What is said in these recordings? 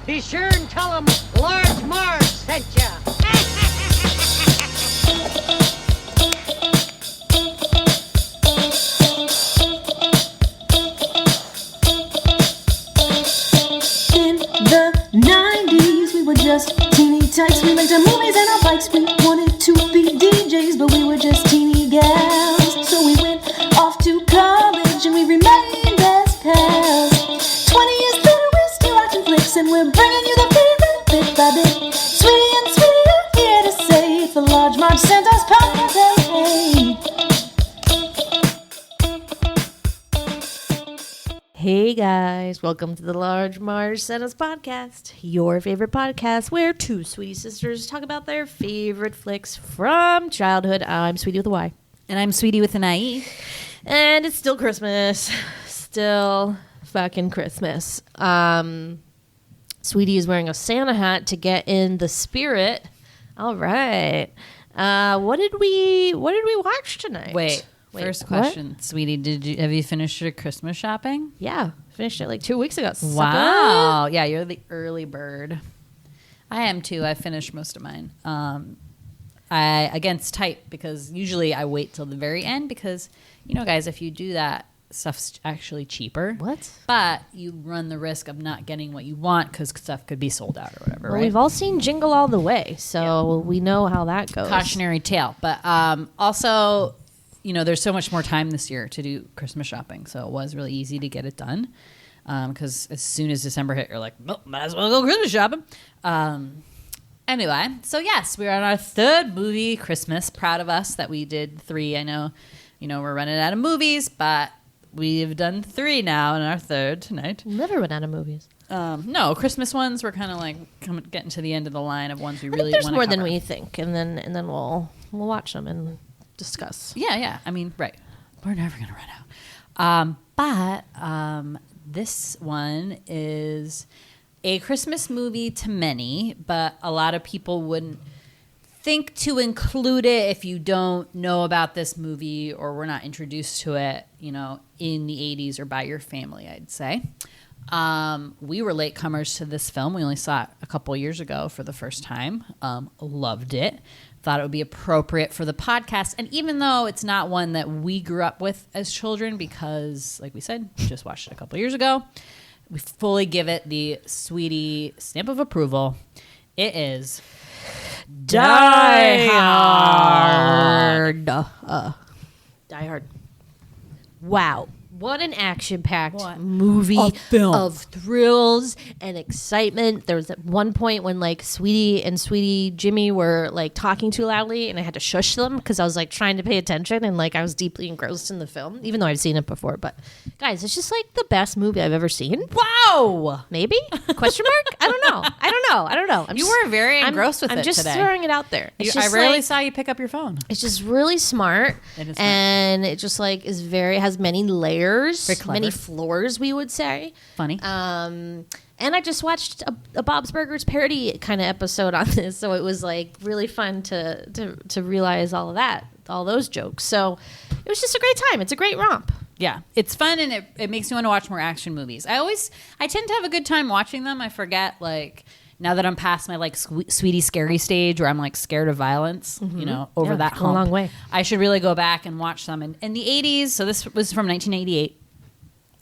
Be sure and tell them Large Marge sent ya. In the 90s, we were just teeny tykes. We liked our movies and our bikes. We wanted to be DJs, but we were just teeny gals. So we went off to college and we remained as pals. 20 years later, we're still watching flicks and we're bringing you the favorite bit by bit. Sweetie and Sweetie are here to say it's the Large Marge Santa's podcast. Hey, Hey guys, welcome to the Large Marge Santa's podcast, your favorite podcast where two sweetie sisters talk about their favorite flicks from childhood. I'm Sweetie with a Y. And I'm Sweetie with an IE. And it's still Christmas. Still fucking Christmas. Sweetie is wearing a Santa hat to get in the spirit. All right. What did we watch tonight? Wait, first question, what? Sweetie, have you finished your Christmas shopping? Yeah, finished it like 2 weeks ago. Wow. Yeah, you're the early bird. I am too. I finished most of mine. It's tight because usually I wait till the very end because, you know, guys, if you do that, stuff's actually cheaper. What? But you run the risk of not getting what you want because stuff could be sold out or whatever, Well, right? we've all seen Jingle All the Way, so we know how that goes. Cautionary tale. But also, you know, there's so much more time this year to do Christmas shopping, so it was really easy to get it done. Because as soon as December hit, you're like, well, might as well go Christmas shopping. Anyway, so yes, we're on our third movie, Christmas. Proud of us that we did 3. I know, you know, we're running out of movies, but we've done 3 now and our third tonight. Never run out of movies. No, Christmas ones, we're kind of like getting to the end of the line of ones we really want to there's cover. more than we think, and then we'll watch them and discuss. Yeah. I mean, right. We're never going to run out. But this one is a Christmas movie to many, but a lot of people wouldn't think to include it if you don't know about this movie or were not introduced to it, you know, in the 80s or by your family, I'd say. We were latecomers to this film. We only saw it a couple years ago for the first time. Loved it. Thought it would be appropriate for the podcast. And even though it's not one that we grew up with as children because, like we said, just watched it a couple years ago, we fully give it the Sweetie stamp of approval. It is Die Hard. Die Hard. Wow. What an action-packed movie of thrills and excitement. There was at one point when like Sweetie and Sweetie Jimmy were like talking too loudly and I had to shush them because I was like trying to pay attention and like I was deeply engrossed in the film, even though I've seen it before. But guys, it's just like the best movie I've ever seen. Wow. Maybe? Question mark? I don't know. You were very engrossed with it I'm just today. throwing it out there. It's I just rarely like, saw you pick up your phone. it's just really smart. It is smart. And it just like has many layers, Very clever. many floors, we would say. Funny. And I just watched a Bob's Burgers parody kind of episode on this, so it was like really fun to realize all of that, all those jokes. So it was just a great time. It's a great romp. Yeah, it's fun and it makes me want to watch more action movies. I tend to have a good time watching them. I forget, like, now that I'm past my like Sweetie scary stage where I'm like scared of violence, you know, over that hump. A long way. I should really go back and watch them. And in the 80s, so this was from 1988.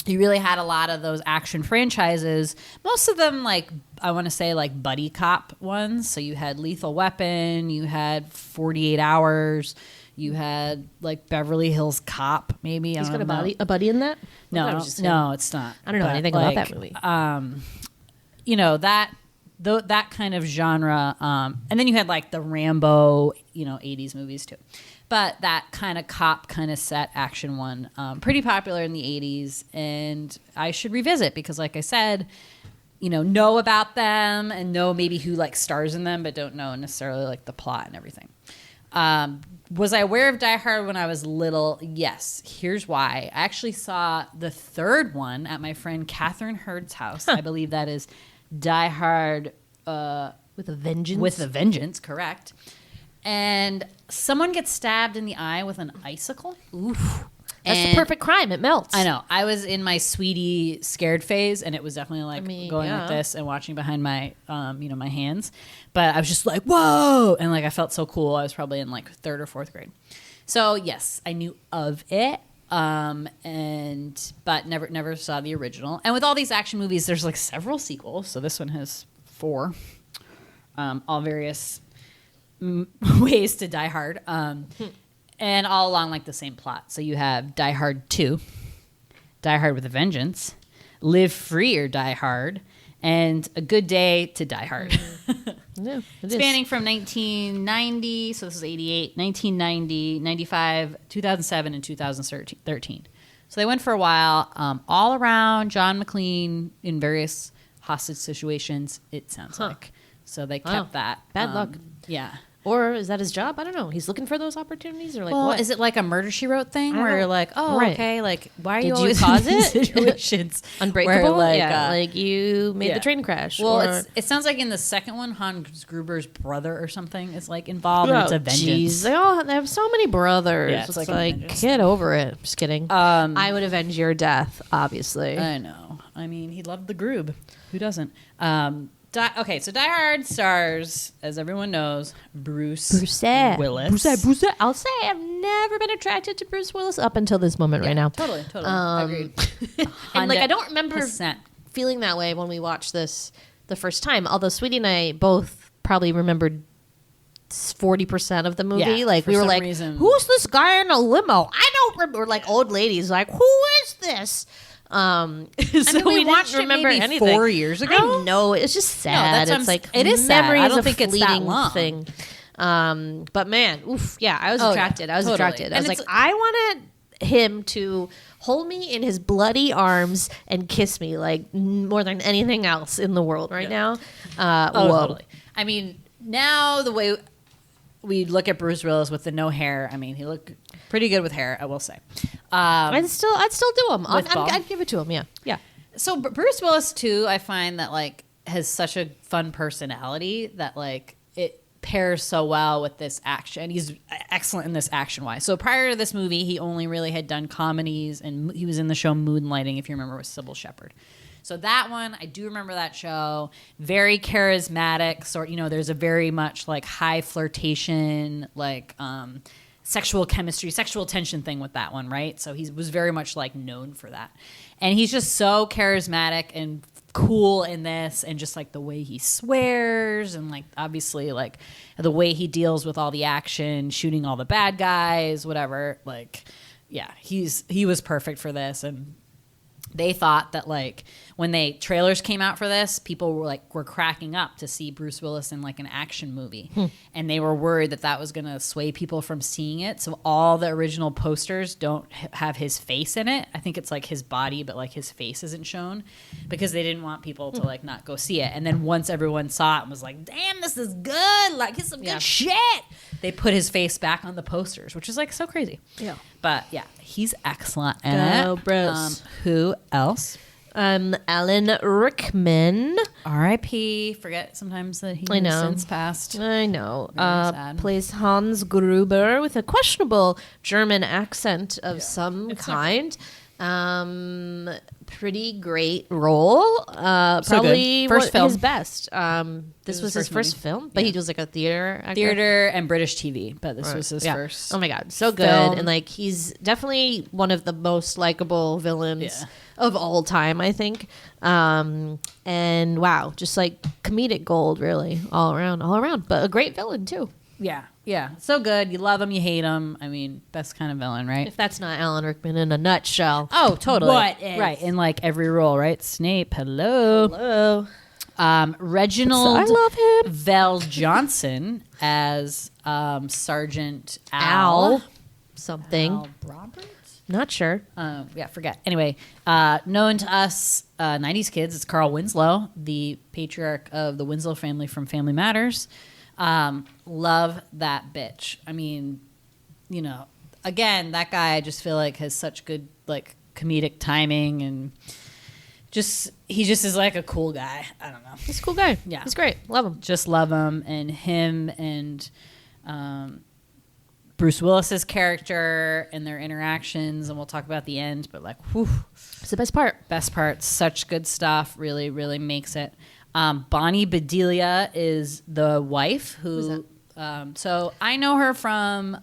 You really had a lot of those action franchises. Most of them, like, I want to say, like, buddy cop ones. So you had Lethal Weapon, you had 48 Hours, you had, like, Beverly Hills Cop, maybe. He's got a buddy in that? No, it's not. I don't know anything about that movie. You know, that kind of genre. And then you had, like, the Rambo, you know, 80s movies, too. But that kind of cop kind of set action one, pretty popular in the 80s. And I should revisit because, like I said, you know about them and know maybe who, like, stars in them, but don't know necessarily, like, the plot and everything. Was I aware of Die Hard when I was little? Yes. Here's why. I actually saw the third one at my friend Catherine Hurd's house. I believe that is Die Hard With a Vengeance? With a Vengeance, correct. And someone gets stabbed in the eye with an icicle. Oof. That's the perfect crime. It melts. I know. I was in my sweetie scared phase, and it was definitely like going like this and watching behind my, my hands. But I was just like, whoa! And like I felt so cool. I was probably in like 3rd or 4th grade. So yes, I knew of it, but never saw the original. And with all these action movies, there's like several sequels. So this one has 4, all various ways to Die Hard. And all along like the same plot. So you have Die Hard 2, Die Hard with a Vengeance, Live Free or Die Hard, and A Good Day to Die Hard. Yeah, Spanning from 1990, so this is 88, 1990, 95, 2007, and 2013. So they went for a while, all around John McClane in various hostage situations, it sounds like. So they kept that. Bad luck. Yeah. Or is that his job? I don't know. He's looking for those opportunities, or like, well, what? is it like a Murder She Wrote thing where you're like, oh, Right. okay, like why are Did you you always cause in it? these situations? Unbreakable? Where, Like you made the train crash. Well, or... it sounds like in the second one, Hans Gruber's brother or something is like involved. And it's a vengeance. Jeez, they have so many brothers. Yeah, it's it's like get over it. Just kidding. I would avenge your death, obviously. I know. I mean, he loved the Groob. Who doesn't? Okay, so Die Hard stars, as everyone knows, Bruce Willis. Bruce. I'll say I've never been attracted to Bruce Willis up until this moment right now. Totally. Agreed. And like I don't remember 100%. feeling that way when we watched this the first time. Although Sweetie and I both probably remembered 40% of the movie. Yeah, like for we were some like, reason. "Who's this guy in a limo?" I don't remember. We're like old ladies, like, "Who is this?" So I mean, we watched didn't it remember maybe anything. 4 years ago. I know it's just sad. that's It's like it is sad. memory I is don't a think it's that fleeting long. thing. But man, oof, yeah, I was Oh, yeah, attracted. I was totally. attracted. I And was like, it's- I wanted him to hold me in his bloody arms and kiss me like more than anything else in the world right now. Whoa. Totally. I mean, now the way we look at Bruce Willis with the no hair, I mean, he looked pretty good with hair, I will say. I'd still do him. With ball? I'd give it to him. Yeah. So Bruce Willis too, I find that like has such a fun personality that like it pairs so well with this action. He's excellent in this action wise. So prior to this movie, he only really had done comedies, and he was in the show Moonlighting, if you remember, with Sybil Shepherd. So that one, I do remember that show. Very charismatic, there's a very much like high flirtation, like sexual chemistry, sexual tension thing with that one, right? So he was very much like known for that. And he's just so charismatic and cool in this, and just like the way he swears, and like obviously like the way he deals with all the action, shooting all the bad guys, whatever. Like, yeah, he was perfect for this. And they thought that like when trailers came out for this, people were cracking up to see Bruce Willis in like an action movie, and they were worried that was going to sway people from seeing it. So all the original posters don't have his face in it. I think it's like his body, but like his face isn't shown, because they didn't want people to like not go see it. And then once everyone saw it and was like, "Damn, this is good! Like it's some good shit," they put his face back on the posters, which is like so crazy. Yeah. But yeah, he's excellent in Go, it. Bruce. Who else? Alan Rickman. R.I.P. Forget sometimes that he I know. has since passed. I know. Very sad. Plays Hans Gruber with a questionable German accent of some kind. Pretty great role. Probably good. First film. his best. This was his first film, but he was like a theater actor. Theater and British TV, but this was his first. Oh my god, so good. film. And like he's definitely one of the most likable villains of all time, I think. And wow, just like comedic gold, really, all around. But a great villain too. Yeah. So good. You love him, you hate him. I mean, best kind of villain, right? If that's not Alan Rickman in a nutshell. Oh, totally. What is? Right, in like every role, right? Snape, hello. Reginald I love him. Vell Johnson as Sergeant Al something. Al Roberts? Not sure. Forget. Anyway, known to us 90s kids, it's Carl Winslow, the patriarch of the Winslow family from Family Matters. Love that bitch. I mean, again, that guy I just feel like has such good like comedic timing, and he just is like a cool guy. I don't know. He's a cool guy. Yeah. He's great. Love him. Just love him, and Bruce Willis's character and their interactions, and we'll talk about the end. But like, whew, It's the best part. best part, such good stuff. Really, really makes it. Bonnie Bedelia is the wife who. So I know her from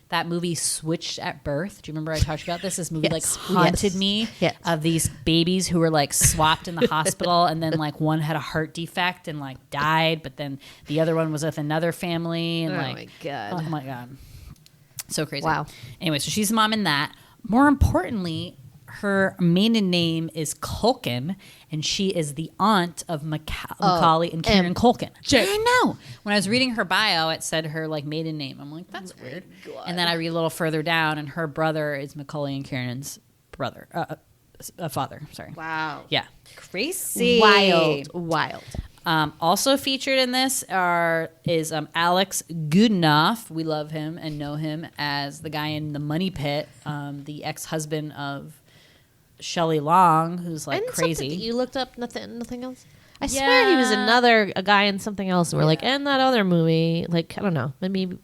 that movie Switched at Birth. Do you remember I talked about this? This movie like haunted me of these babies who were like swapped in the hospital, and then like one had a heart defect and like died, but then the other one was with another family. And my God. Oh my God. So crazy. Wow. Anyway, so she's the mom in that. More importantly, her maiden name is Culkin, and she is the aunt of Macaulay and Kieran Culkin. I know. When I was reading her bio, it said her like maiden name. I'm like, that's weird. And then I read a little further down, and her brother is Macaulay and Kieran's brother, father. Sorry. Wow. Yeah. Crazy. Wild. Also featured in this is Alex Goodenough. We love him and know him as the guy in The Money Pit, the ex-husband of Shelley Long, who's like crazy. You looked up nothing else? I swear he was a guy in something else. And we're like, and that other movie. Like, I don't know. Maybe.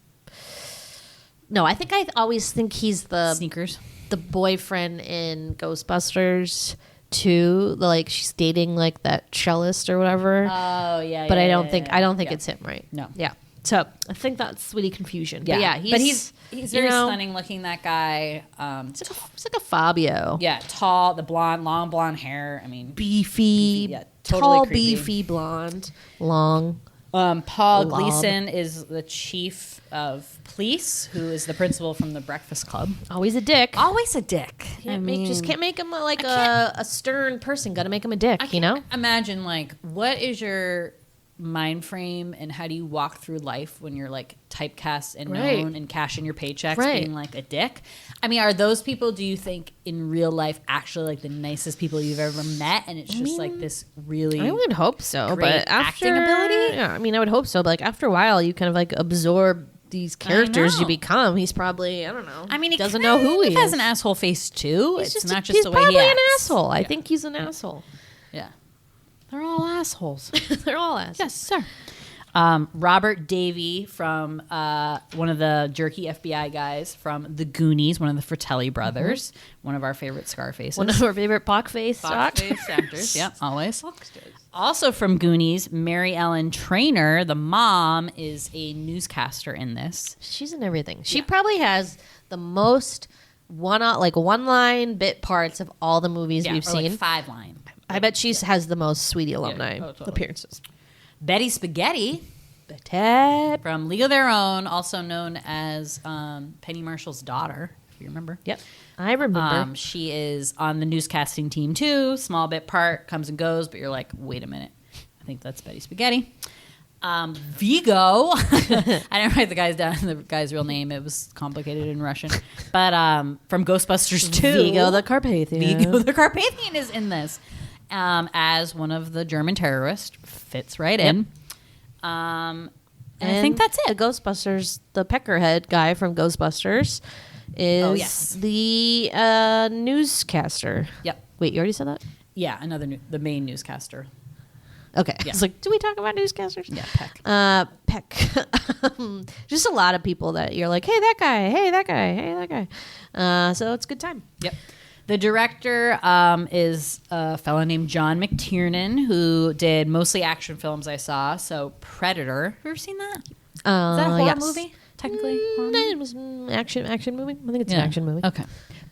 No, I always think he's the Sneakers. The boyfriend in Ghostbusters 2. Like, she's dating like that cellist or whatever. Oh yeah. But I don't think it's him, right? No. Yeah. So I think that's sweetie confusion. Yeah. But he's very stunning looking, that guy. It's like a Fabio. Yeah, tall, the blonde, long blonde hair. I mean, Beefy. Yeah, totally tall, creepy. beefy, blonde, long. Paul Gleason is the chief of police, who is the principal from the Breakfast Club. Always a dick. Always a dick. Can't make him like a stern person. Got to make him a dick, you know? Imagine, like, what is your mind frame and how do you walk through life when you're like typecast and known and cashing your paychecks being like a dick? I mean, are those people, do you think in real life, actually like the nicest people you've ever met, and it's just like this really I would hope so, great but acting ability? Yeah, I mean, I would hope so, but like after a while you kind of like absorb these characters you become. He's probably, I don't know. I mean, he doesn't know who he is. has an asshole face too. It's not just he's the way he acts. He's probably an asshole. I think he's an asshole. Yeah. They're all assholes. They're all assholes. Yes, sir. Robert Davey from one of the jerky FBI guys from the Goonies, one of the Fratelli brothers, one of our favorite Scarfaces. One of our favorite Pockface actors. Yeah, always. Also from Goonies, Mary Ellen Trainor, the mom, is a newscaster in this. She's in everything. She probably has the most one-line bit parts of all the movies we've seen. Like 5-line. I bet she has the most Sweetie alumni appearances. Betty Spaghetti from League of Their Own, also known as Penny Marshall's daughter, if you remember. Yep, I remember. She is on the newscasting team too. Small bit part, comes and goes, but you're like, wait a minute. I think that's Betty Spaghetti. Vigo. I didn't write the guy's real name. It was complicated in Russian. But from Ghostbusters 2. Vigo the Carpathian. Vigo the Carpathian is in this. As one of the German terrorists. Fits right in. And I think that's it. The Ghostbusters, the Peckerhead guy from Ghostbusters is the newscaster. Yep. Wait, you already said that? Yeah, the main newscaster. Okay. Yeah. It's like, do we talk about newscasters? Yeah, Peck. Peck. Just a lot of people that you're like, hey, that guy, hey, that guy, hey, that guy. So it's a good time. Yep. The director is a fellow named John McTiernan, who did mostly action films I saw. So Predator. Have you ever seen that? Is that a horror movie? Technically? It was an action movie. I think it's an action movie. Okay.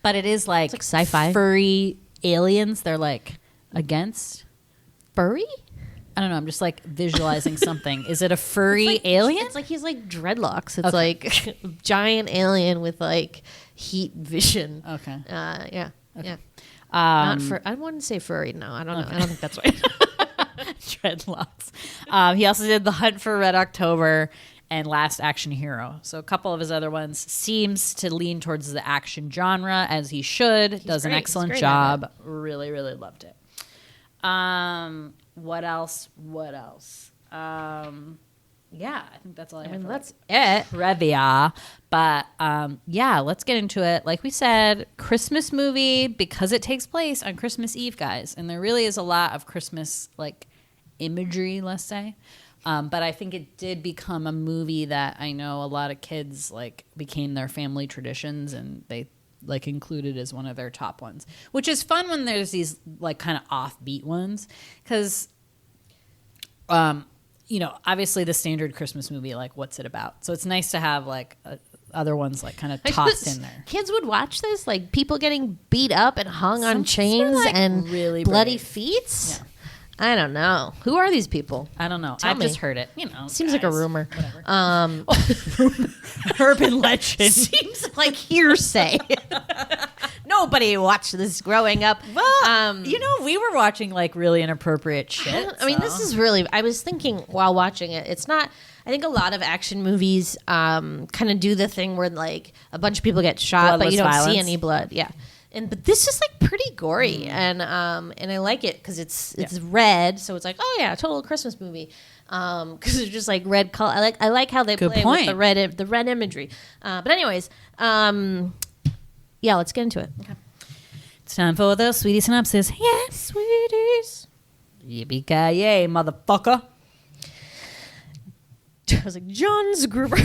But it is like, it's like sci-fi. Furry aliens they're like against. Furry? I don't know. I'm just like visualizing something. Is it a furry alien? It's like he's like dreadlocks. It's like a giant alien with like heat vision. Okay. Yeah. Okay. Yeah. I wouldn't say furry. No, I don't know. I don't think that's right. Dreadlocks. He also did The Hunt for Red October and Last Action Hero. So a couple of his other ones seems to lean towards the action genre, as he should. Does an excellent job. Really, really loved it. What else? Yeah, I think that's all I have. That's it. Trivia. But yeah, let's get into it. Like we said, Christmas movie, because it takes place on Christmas Eve, guys. And there really is a lot of Christmas like imagery, let's say. But I think it did become a movie that I know a lot of kids like became their family traditions, and they like included as one of their top ones, which is fun when there's these like kind of offbeat ones, because you know, obviously the standard Christmas movie, like what's it about? So it's nice to have like other ones like kind of tossed in there. Kids would watch this, like people getting beat up and hung on Some chains are, like, and really bloody brave. feet. Yeah. I don't know. Who are these people? I don't know. Tell I've me. just heard it. You know, Seems like a guys, rumor. Whatever. Urban legend. Seems like hearsay. Nobody watched this growing up. Well, you know, we were watching like really inappropriate shit. I mean, this is really. I was thinking while watching it. It's not. I think a lot of action movies kind of do the thing where like a bunch of people get shot, but you don't see any blood. Yeah. But this is like pretty gory, and I like it because it's red, so it's like, oh yeah, total Christmas movie, because it's just like red color. I like how they play with the red imagery. But anyways, yeah, let's get into it. Okay. It's time for the sweetie synopsis. Yeah, Sweeties. yippee-ki-yay, motherfucker. I was like, John's Gruber.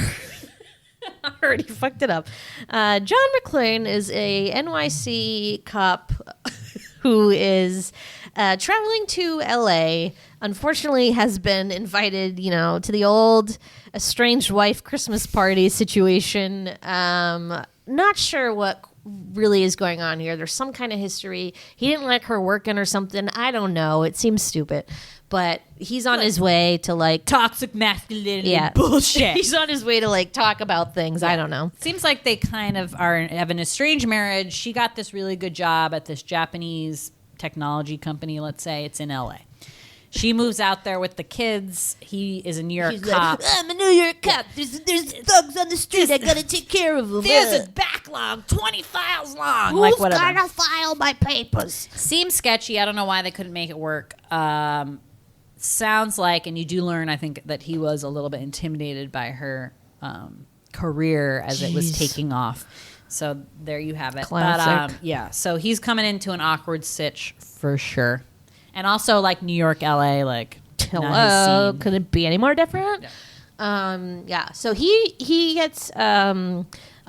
I already fucked it up. John McClane is a NYC cop who is traveling to LA. Unfortunately, has been invited, to the old estranged wife Christmas party situation. Not sure what really is going on here. There's some kind of history. He didn't like her working or something. I don't know. It seems stupid. But he's on his way to like toxic masculinity bullshit. He's on his way to like talk about things. I don't know. Seems like they kind of have an estranged marriage. She got this really good job at this Japanese technology company. Let's say it's in LA. She moves out there with the kids. He is a New York cop. Like, I'm a New York cop. There's thugs on the street. I gotta take care of them. There's a backlog, 20 files long. Who's gonna file my papers? Seems sketchy. I don't know why they couldn't make it work. Sounds like, and you do learn, I think, that he was a little bit intimidated by her career as it was taking off. So there you have it. Classic. But so he's coming into an awkward sitch for sure. And also, like, New York, LA, like, hello, could it be any more different? Yeah. So he gets a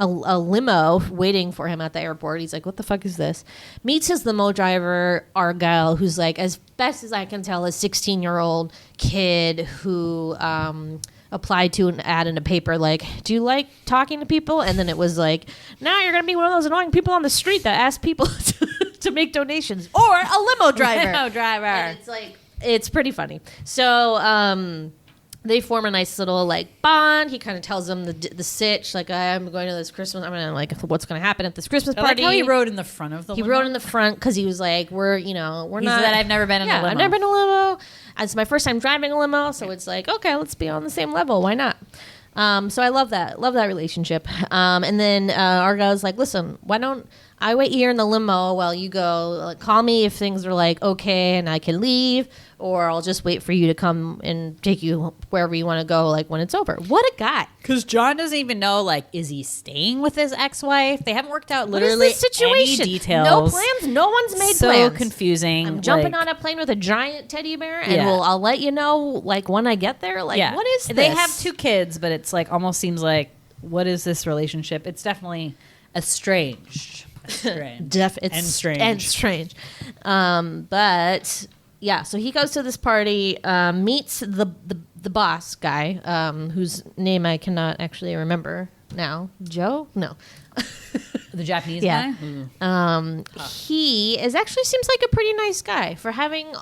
limo waiting for him at the airport. He's like, what the fuck is this? Meets his limo driver, Argyle, who's like, as best as I can tell, a 16-year-old kid who applied to an ad in a paper like, do you like talking to people? And then it was like, now you're going to be one of those annoying people on the street that ask people to make donations. Or a limo driver. And it's like, it's pretty funny. So they form a nice little like bond. He kind of tells them the sitch, like, I'm going to this Christmas. I'm gonna like what's going to happen at this Christmas party. I like how he rode in the front of the limo. He rode in the front because he was like, we're not. That I've never been in a limo. I've never been in a limo. It's my first time driving a limo, so it's like, okay, let's be on the same level. Why not? So I love that relationship. And then Argyle's like, listen, why don't I wait here in the limo while you go? Like, call me if things are like okay and I can leave, or I'll just wait for you to come and take you wherever you want to go, like when it's over. What a guy! Because John doesn't even know, like, is he staying with his ex-wife? They haven't worked out literally what is this situation? Any details. No plans. No one's made so plans. So confusing. I'm jumping on a plane with a giant teddy bear, and I'll let you know like when I get there. Like, what is this? They have 2 kids, but it's like almost seems like, what is this relationship? It's definitely estranged. Strange. But yeah, so he goes to this party, meets the boss guy, whose name I cannot actually remember now. Joe? No. The Japanese guy? He actually seems like a pretty nice guy for having,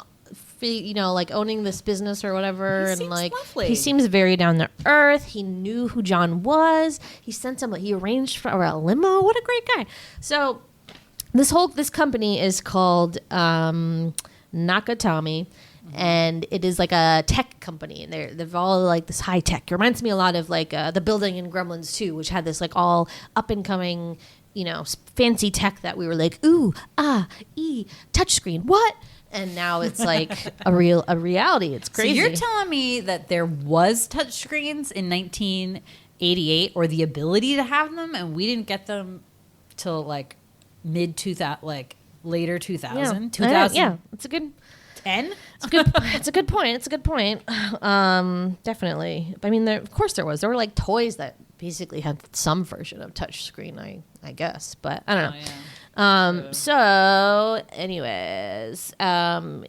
like owning this business or whatever. He and seems like lovely. He seems very down to earth. He knew who John was. He sent him, he arranged for a limo. What a great guy. So this company is called Nakatomi, and it is like a tech company, and they're all like this high tech. It reminds me a lot of like the building in Gremlins 2, which had this like all up and coming, fancy tech that we were like, ooh, touchscreen, what? And now it's like a reality. It's crazy. So you're telling me that there was touchscreens in 1988, or the ability to have them, and we didn't get them till like mid 2000, like later 2000. Yeah, it's a good. 10? It's a good point. It's a good point. Definitely. I mean, of course there was. There were like toys that basically had some version of touchscreen, I guess, but I don't know. So anyways,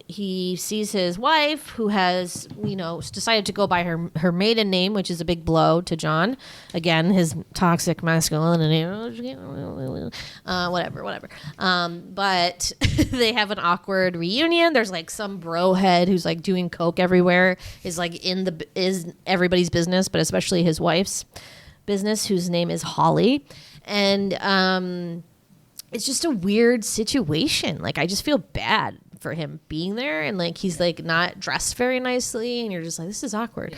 he sees his wife, who has, decided to go by her maiden name, which is a big blow to John. Again, his toxic masculinity, whatever. But they have an awkward reunion. There's like some bro head who's like doing coke everywhere, is like is everybody's business, but especially his wife's business, whose name is Holly. And, it's just a weird situation. Like, I just feel bad for him being there, and like he's like not dressed very nicely, and you're just like, this is awkward.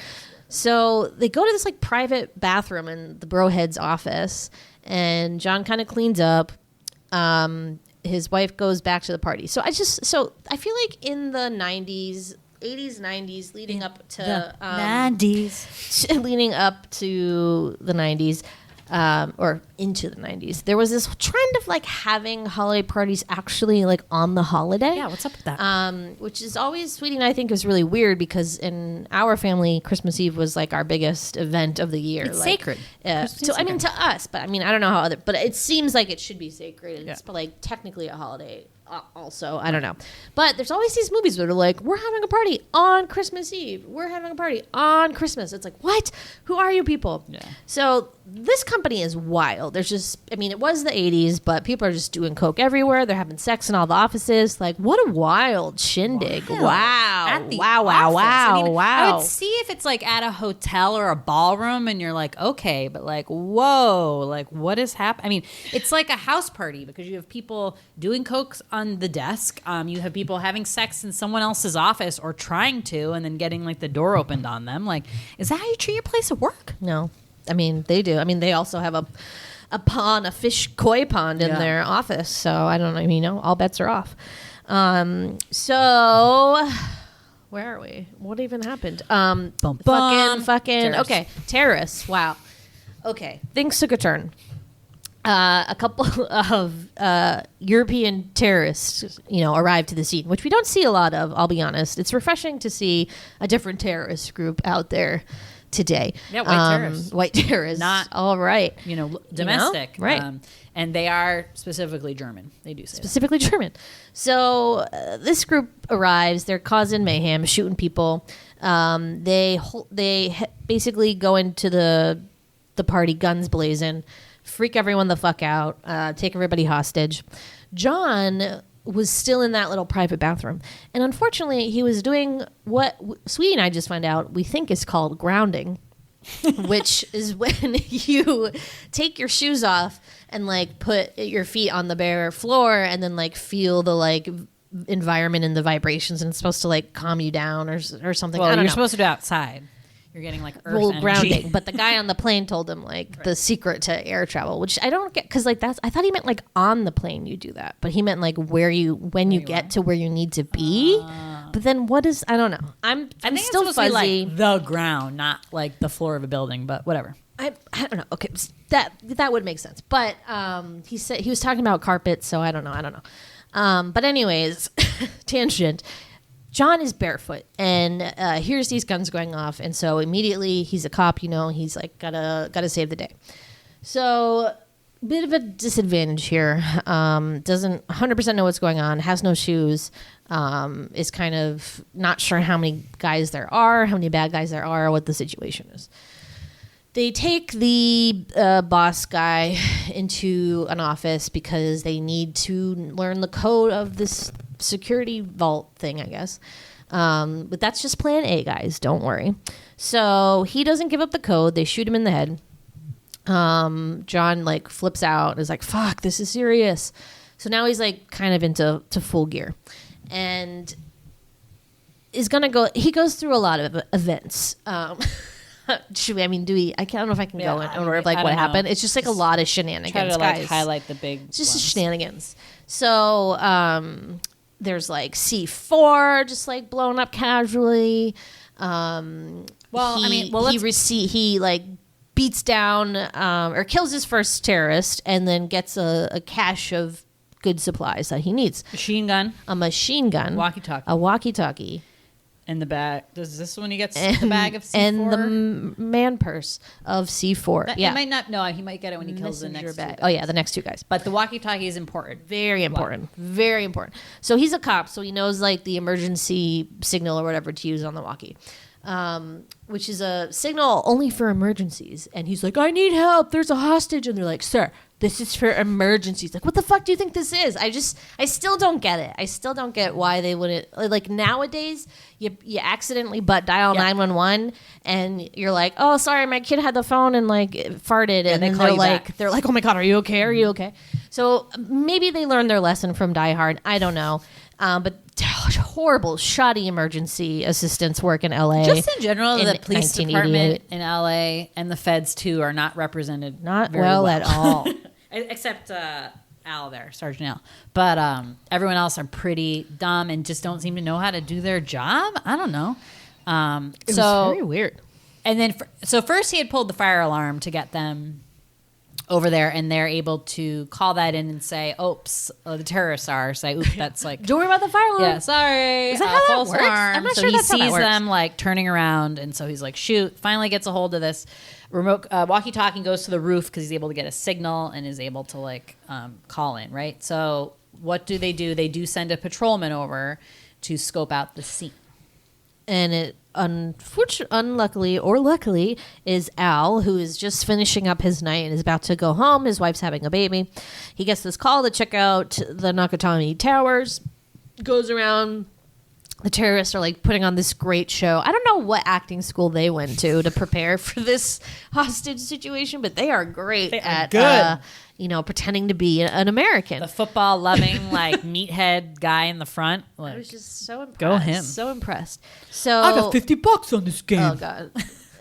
So they go to this like private bathroom in the brohead's office, and John kind of cleans up. His wife goes back to the party. So I feel like in the 80s, 90s, leading up to the 90s, leading up to the 90s. Or into the 90s, there was this trend of like having holiday parties actually like on the holiday. Yeah, what's up with that? Which is always, Sweetie and I think, is really weird, because in our family, Christmas Eve was like our biggest event of the year. It's like, sacred. I mean, to us, but I mean, I don't know how but it seems like it should be sacred. It's like technically a holiday. Also, I don't know, but there's always these movies that are like, we're having a party on Christmas Eve, we're having a party on Christmas. It's like, what? Who are you people? So this company is wild. There's just, I mean, it was the 80s, but people are just doing coke everywhere. They're having sex in all the offices. Like, what a wild shindig. Wow. Wow. I would see if it's like at a hotel or a ballroom and you're like, okay, but like, whoa, like what is happening? I mean, it's like a house party, because you have people doing coke on the desk. You have people having sex in someone else's office, or trying to, and then getting like the door opened on them. Like, is that how you treat your place of work? No. I mean, they do. I mean, they also have a fish koi pond in their office. So I don't know, all bets are off. So where are we? What even happened? Fucking. Okay. Terrorists. Wow. Okay. Things took a turn. A couple of European terrorists, arrived to the scene, which we don't see a lot of, I'll be honest. It's refreshing to see a different terrorist group out there today. Yeah, white terrorists. White terrorists. Not, all right. Domestic. Right. And they are specifically German. They do say specifically that. German. So this group arrives. They're causing mayhem, shooting people. They basically go into the party, guns blazing, freak everyone the fuck out, take everybody hostage. John was still in that little private bathroom. And unfortunately, he was doing what Sweetie and I just found out we think is called grounding, which is when you take your shoes off and like put your feet on the bare floor and then like feel the like environment and the vibrations, and it's supposed to like calm you down or something. Well, I don't know. Supposed to do outside. You're getting like earth energy. Grounding. But the guy on the plane told him like the secret to air travel, which I don't get, because like I thought he meant like on the plane you do that, but he meant like when you get to where you need to be. But then what is, I don't know. I think still it's fuzzy. To be like the ground, not like the floor of a building, but whatever. I don't know. Okay, that would make sense. But he said he was talking about carpet, so I don't know. But anyways, tangent. John is barefoot and hears these guns going off, and so immediately he's a cop. He's like gotta save the day. So bit of a disadvantage here. Doesn't 100% know what's going on. Has no shoes. Is kind of not sure how many guys there are, how many bad guys there are, what the situation is. They take the boss guy into an office because they need to learn the code of this security vault thing, I guess. But that's just plan A, guys. Don't worry. So he doesn't give up the code. They shoot him in the head. John like flips out and is like, fuck, this is serious. So now he's like kind of into full gear. And is going to go... He goes through a lot of events. Should we? I mean, do we? I don't know if I can go in order of like what happened. It's just like a lot of shenanigans. Try to like guys. highlight the big. It's just shenanigans. So there's like C4 just like blown up casually. He like beats down or kills his first terrorist and then gets a cache of good supplies that he needs. A machine gun. Walkie-talkie. A walkie-talkie. And the bag. Does this one he gets the bag of C4? And the man purse of C4. He might not. No, he might get it when he kills the next bag. two guys. Oh, yeah, the next two guys. But the walkie-talkie is important. Very important. Very important. So he's a cop, so he knows like the emergency signal or whatever to use on the walkie, which is a signal only for emergencies. And he's like, I need help. There's a hostage. And they're like, sir, this is for emergencies. Like, what the fuck do you think this is? I still don't get it. I still don't get why they wouldn't. Like, nowadays, you accidentally butt dial 911 and you're like, oh, sorry, my kid had the phone and like farted. And then they're like, oh my God, are you okay? Are you okay? So maybe they learned their lesson from Die Hard. I don't know. But horrible, shoddy emergency assistance work in LA. Just in general, the police department in LA and the feds too are not represented not very well at all. Except Al there, Sergeant Al. But everyone else are pretty dumb and just don't seem to know how to do their job. I don't know. It was very weird. And then, so first he had pulled the fire alarm to get them over there, and they're able to call that in and say, oops, the terrorists are. Say, oops, that's like... Don't worry about the fire alarm. Yeah, sorry. Is that how that false works? alarm. I'm not so sure he that's how that sees works. them like turning around, and so he's like, shoot, finally gets a hold of this remote walkie-talkie, goes to the roof because he's able to get a signal and is able to like call in, right? So what do? They do send a patrolman over to scope out the scene. And it unluckily or luckily is Al, who is just finishing up his night and is about to go home. His wife's having a baby. He gets this call to check out the Nakatomi Towers, goes around. The terrorists are like putting on this great show. I don't know what acting school they went to prepare for this hostage situation, but they are great at pretending to be an American. The football loving like meathead guy in the front. Like, I was just so impressed. Go him. So impressed. So I got $50 on this game. Oh God.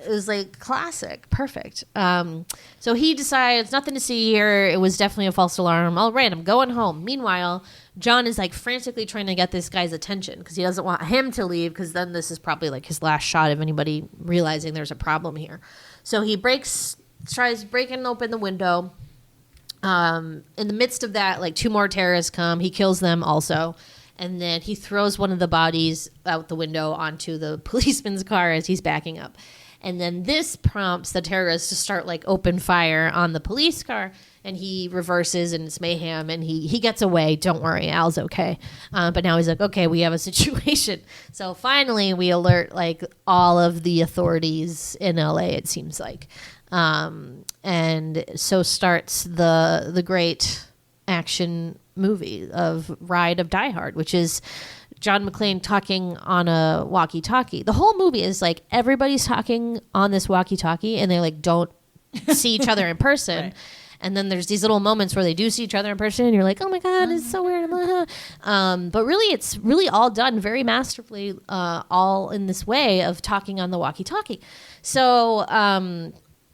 It was like classic. Perfect. So he decides nothing to see here. It was definitely a false alarm. All right, I'm going home. Meanwhile, John is like frantically trying to get this guy's attention because he doesn't want him to leave because then this is probably like his last shot of anybody realizing there's a problem here. So he tries breaking open the window. In the midst of that, like two more terrorists come. He kills them also. And then he throws one of the bodies out the window onto the policeman's car as he's backing up. And then this prompts the terrorists to start like open fire on the police car. And he reverses and it's mayhem and he gets away. Don't worry, Al's okay. But now he's like, okay, we have a situation. So finally we alert like all of the authorities in LA, it seems like. And so starts the great action movie of Ride of Die Hard, which is John McClane talking on a walkie-talkie. The whole movie is like everybody's talking on this walkie-talkie and they like don't see each other in person. Right. And then there's these little moments where they do see each other in person and you're like, oh my God, it's so weird. But really, it's really all done very masterfully, all in this way of talking on the walkie-talkie. So,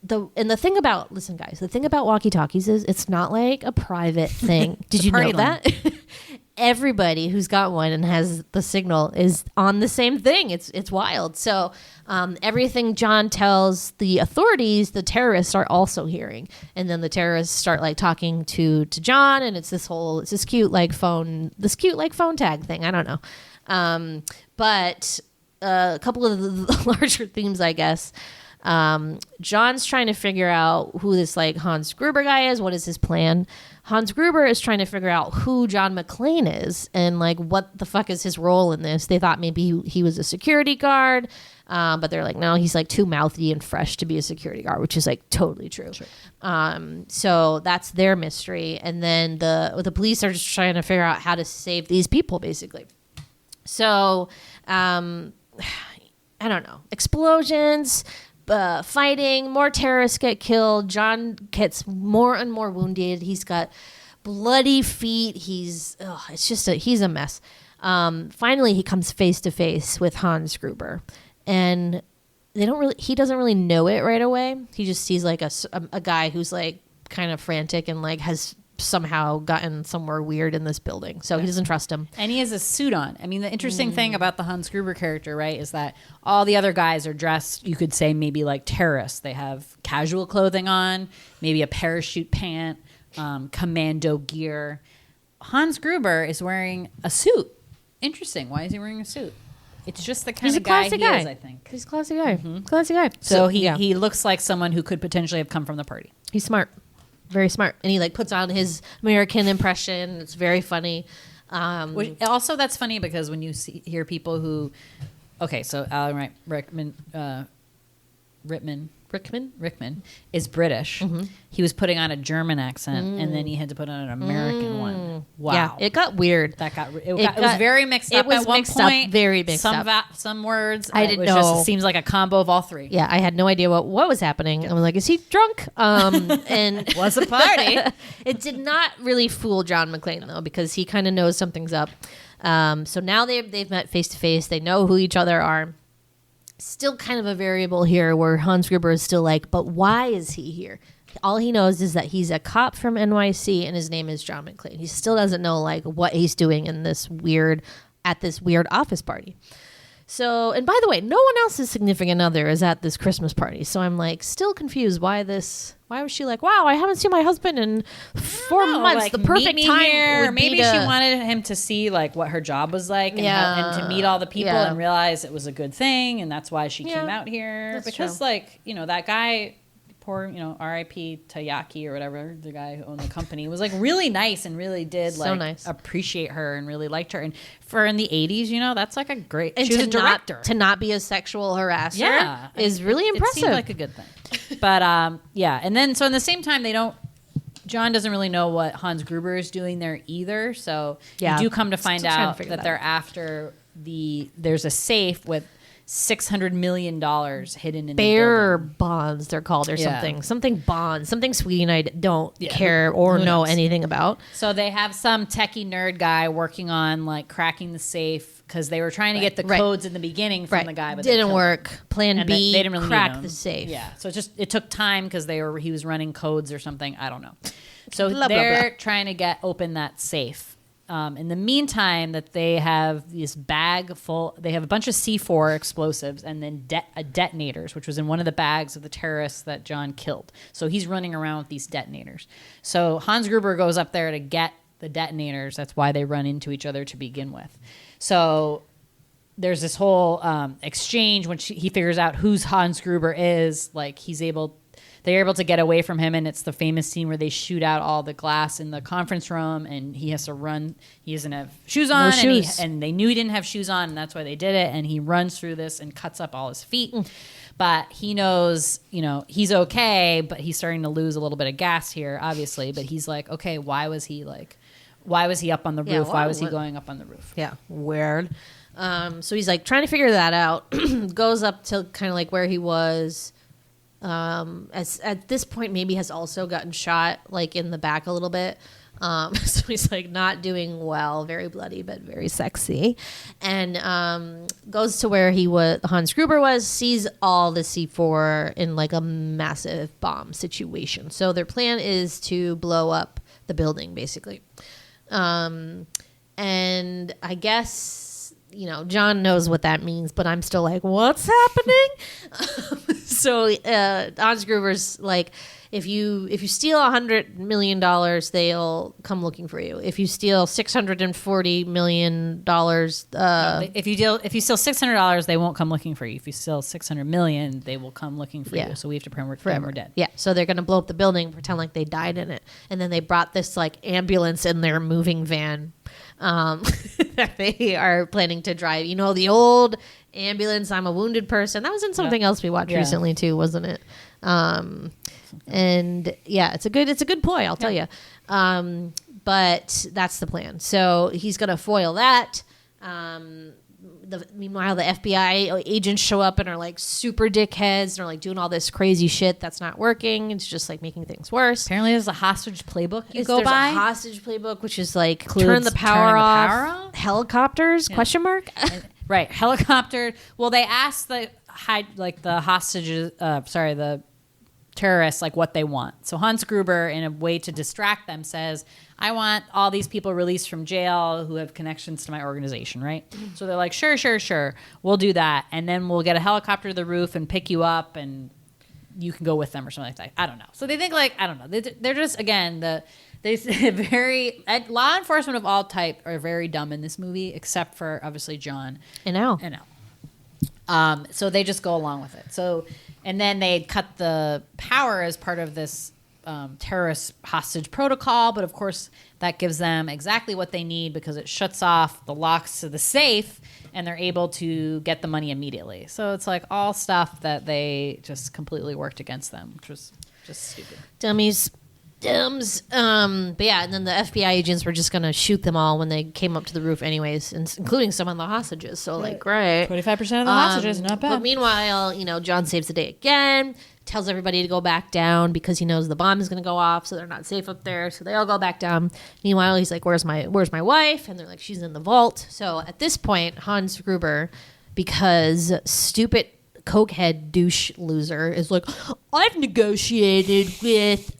the thing about, listen guys, the thing about walkie-talkies is it's not like a private thing. Did you know that? Everybody who's got one and has the signal is on the same thing. It's wild. So everything John tells the authorities, the terrorists are also hearing. And then the terrorists start like talking to John, and it's this cute like phone tag thing. I don't know. But a couple of the larger themes, I guess. John's trying to figure out who this like Hans Gruber guy is. What is his plan? Hans Gruber is trying to figure out who John McClane is and like what the fuck is his role in this. They thought maybe he was a security guard, but they're like, no, he's like too mouthy and fresh to be a security guard, which is like totally true. Sure. So that's their mystery. And then the police are just trying to figure out how to save these people, basically. So I don't know, explosions. Fighting, more terrorists get killed. John gets more and more wounded. He's got bloody feet. He's a mess. Finally, he comes face to face with Hans Gruber, and he doesn't really know it right away. He just sees like a guy who's like kind of frantic and like has somehow gotten somewhere weird in this building. So he doesn't trust him. And he has a suit on. I mean, the interesting thing about the Hans Gruber character, right, is that all the other guys are dressed, you could say maybe like terrorists. They have casual clothing on, maybe a parachute pant, commando gear. Hans Gruber is wearing a suit. Interesting. Why is he wearing a suit? It's just the kind He's of a guy classy he guy. is, I think. He's a classy guy. Classy guy. So he looks like someone who could potentially have come from the party. He's smart. Very smart. And he like puts on his American impression. It's very funny. Also, that's funny because when you hear people who... Okay, so Alan Rickman is British. He was putting on a German accent, and then he had to put on an American one. Wow, Yeah, it got weird. It was very mixed up. It was at one mixed point. up. Very mixed up. Some words I didn't it was know. it seems like a combo of all three. Yeah, I had no idea what was happening. I'm like, is he drunk? And Was a party. It did not really fool John McClane though, because he kind of knows something's up. So now they've met face to face. They know who each other are. Still kind of a variable here where Hans Gruber is still like, but why is he here? All he knows is that he's a cop from NYC and his name is John McClane. He still doesn't know like what he's doing in this weird office party. So, and by the way, no one else's significant other is at this Christmas party. So I'm like still confused why was she like, wow, I haven't seen my husband in 4 months. Like, the perfect meet me time here. would Maybe be she to, wanted him to see like what her job was like and, Yeah. and to meet all the people Yeah. and realize it was a good thing, and that's why she Yeah. came out here. That's Because true. like, that guy, poor, R.I.P. Tayaki or whatever, the guy who owned the company, was like really nice and really did So like nice. appreciate her and really liked her. And for in the 80s, that's like a great. and She was to a director. to not be a sexual harasser Yeah, is really impressive. It seemed like a good thing. But yeah, and then so in the same time John doesn't really know what Hans Gruber is doing there either. So Yeah. you do come to find Still trying to out figure that that they're out. after there's a safe with $600 million hidden in Bear the building. bonds, they're called, or Yeah. something bonds, something Sweetie and I don't Yeah, care or who know knows? anything about. So they have some techie nerd guy working on like cracking the safe because they were trying to get the Right. codes in the beginning from the guy, but they didn't killed him. work. Plan And B, they didn't really crack need him. the safe. Yeah, so it took time because he was running codes or something. I don't know. So Blah, blah, they're blah. trying to open that safe. In the meantime, that they have this bag full. They have a bunch of C4 explosives and then detonators, which was in one of the bags of the terrorists that John killed. So he's running around with these detonators. So Hans Gruber goes up there to get the detonators. That's why they run into each other to begin with. So there's this whole exchange when he figures out who's Hans Gruber is. Like they're able to get away from him, and it's the famous scene where they shoot out all the glass in the conference room, and he has to run. He doesn't have shoes on, and they knew he didn't have shoes on, and that's why they did it. And he runs through this and cuts up all his feet. But he knows, he's okay, but he's starting to lose a little bit of gas here, obviously. But he's like, okay, why was he up on the Yeah, roof? Why was he going up on the roof? Yeah, weird. So he's like trying to figure that out. Goes up to kind of like where he was. As at this point, maybe has also gotten shot like in the back a little bit. So he's like not doing well, very bloody but very sexy, and goes to where Hans Gruber was, sees all the C4 in like a massive bomb situation. So their plan is to blow up the building, basically. And I guess John knows what that means, but I'm still like, what's happening? So Hans Gruber's like, if you steal $100 million, they'll come looking for you. If you steal $640 million, if you steal $600, they won't come looking for you. If you steal $600 million, they will come looking for you. So we have to pretend we're dead. Yeah, so they're gonna blow up the building, pretend like they died in it, and then they brought this like ambulance in their moving van that they are planning to drive. The old ambulance. I'm a wounded person. That was in something else we watched recently too, wasn't it? And yeah, it's a good ploy, I'll tell you. But that's the plan. So he's gonna foil that. Meanwhile, the FBI agents show up and are like super dickheads. They're like doing all this crazy shit that's not working. It's just like making things worse. Apparently, there's a hostage playbook There's by. a hostage playbook, which is like Includes turn the power turning the off. power off? Helicopters? Question mark. Right, helicopter. Well, they asked the hostages. The terrorists like what they want. So Hans Gruber, in a way to distract them, says, I want all these people released from jail who have connections to my organization, right? So they're like, sure, we'll do that. And then we'll get a helicopter to the roof and pick you up and you can go with them or something like that. I don't know. So they think like, I don't know. They're just, again, they very, law enforcement of all type are very dumb in this movie, except for obviously John And Al. So they just go along with it. So, and then they cut the power as part of this terrorist hostage protocol. But of course, that gives them exactly what they need because it shuts off the locks to the safe and they're able to get the money immediately. So it's like all stuff that they just completely worked against them, which was just stupid. Dummies. Dumbs. But yeah, and then the FBI agents were just going to shoot them all when they came up to the roof anyways, including some of the hostages. So like, great. 25% of the hostages, not bad. But meanwhile, John saves the day again, tells everybody to go back down because he knows the bomb is going to go off, so they're not safe up there. So they all go back down. Meanwhile, he's like, where's my wife? And they're like, she's in the vault. So at this point, Hans Gruber, because stupid cokehead douche loser is like, I've negotiated with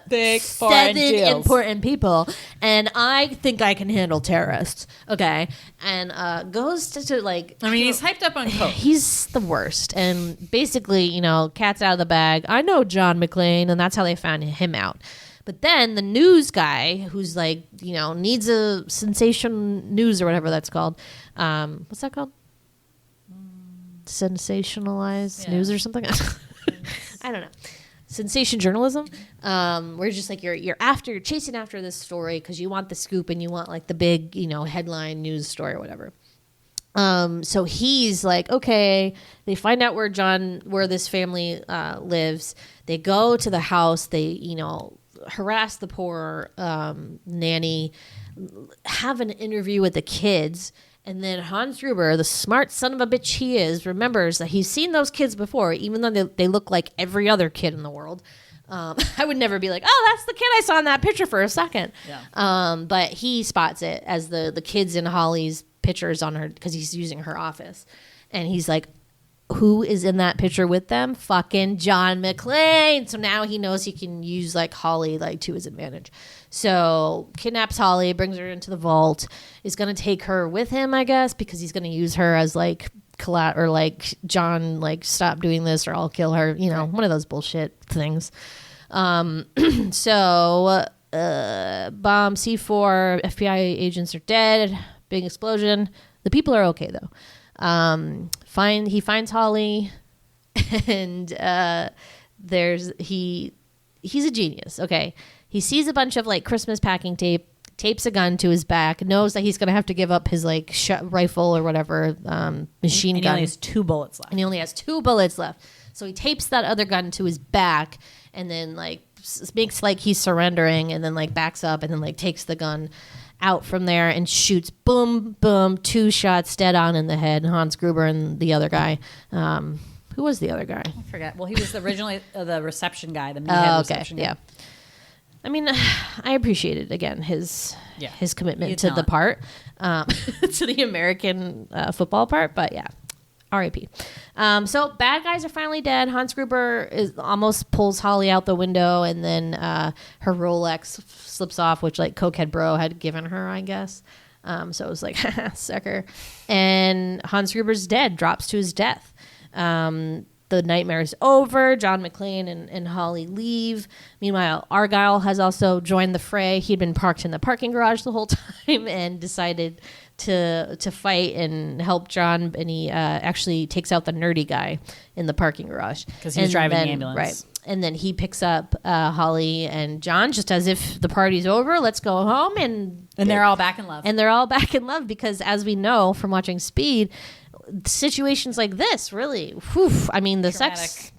Big 7 important people and I think I can handle terrorists. Okay. And goes to like, I mean, he's hyped up on coke. He's the worst. And basically, cat's out of the bag. I know John McClane, and that's how they found him out. But then the news guy who's like, needs a sensation news or whatever that's called. What's that called? Sensationalized news or something. I don't know. Sensation journalism. Where just like you're chasing after this story because you want the scoop and you want like the big headline news story or whatever. So he's like, okay. They find out where this family lives. They go to the house. They harass the poor nanny. Have an interview with the kids. And then Hans Gruber, the smart son of a bitch he is, remembers that he's seen those kids before, even though they look like every other kid in the world. I would never be like, oh, that's the kid I saw in that picture for a second. Yeah. But he spots it as the kids in Holly's pictures on her because he's using her office. And he's like, who is in that picture with them? Fucking John McClane. So now he knows he can use like Holly like to his advantage. So kidnaps Holly, brings her into the vault, is going to take her with him, I guess, because he's going to use her as like or like John, like stop doing this or I'll kill her. One of those bullshit things. So bomb C4, FBI agents are dead. Big explosion. The people are okay though. He finds Holly and he's a genius. Okay. He sees a bunch of like Christmas packing tape, tapes a gun to his back, knows that he's going to have to give up his like rifle or whatever, machine gun. He only has 2 bullets left. And he only has 2 bullets left. So he tapes that other gun to his back and then like makes like he's surrendering and then like backs up and then like takes the gun out from there and shoots, boom, boom, 2 shots dead on in the head. Hans Gruber and the other guy. Who was the other guy? I forget. Well, he was originally the reception guy, the meathead reception guy. Yeah. I mean, I appreciated, again, his commitment to the part, to the American football part. But yeah, R.I.P. So bad guys are finally dead. Hans Gruber almost pulls Holly out the window, and then her Rolex slips off, which like cokehead bro had given her, I guess. So it was like, sucker. And Hans Gruber's dead, drops to his death. The nightmare is over. John McClane and Holly leave. Meanwhile, Argyle has also joined the fray. He'd been parked in the parking garage the whole time and decided to fight and help John. And he actually takes out the nerdy guy in the parking garage because he's driving the ambulance. Right. And then he picks up Holly and John just as if the party's over. Let's go home. And they're all back in love. And they're all back in love because, as we know from watching Speed, situations like this really, I mean, the sex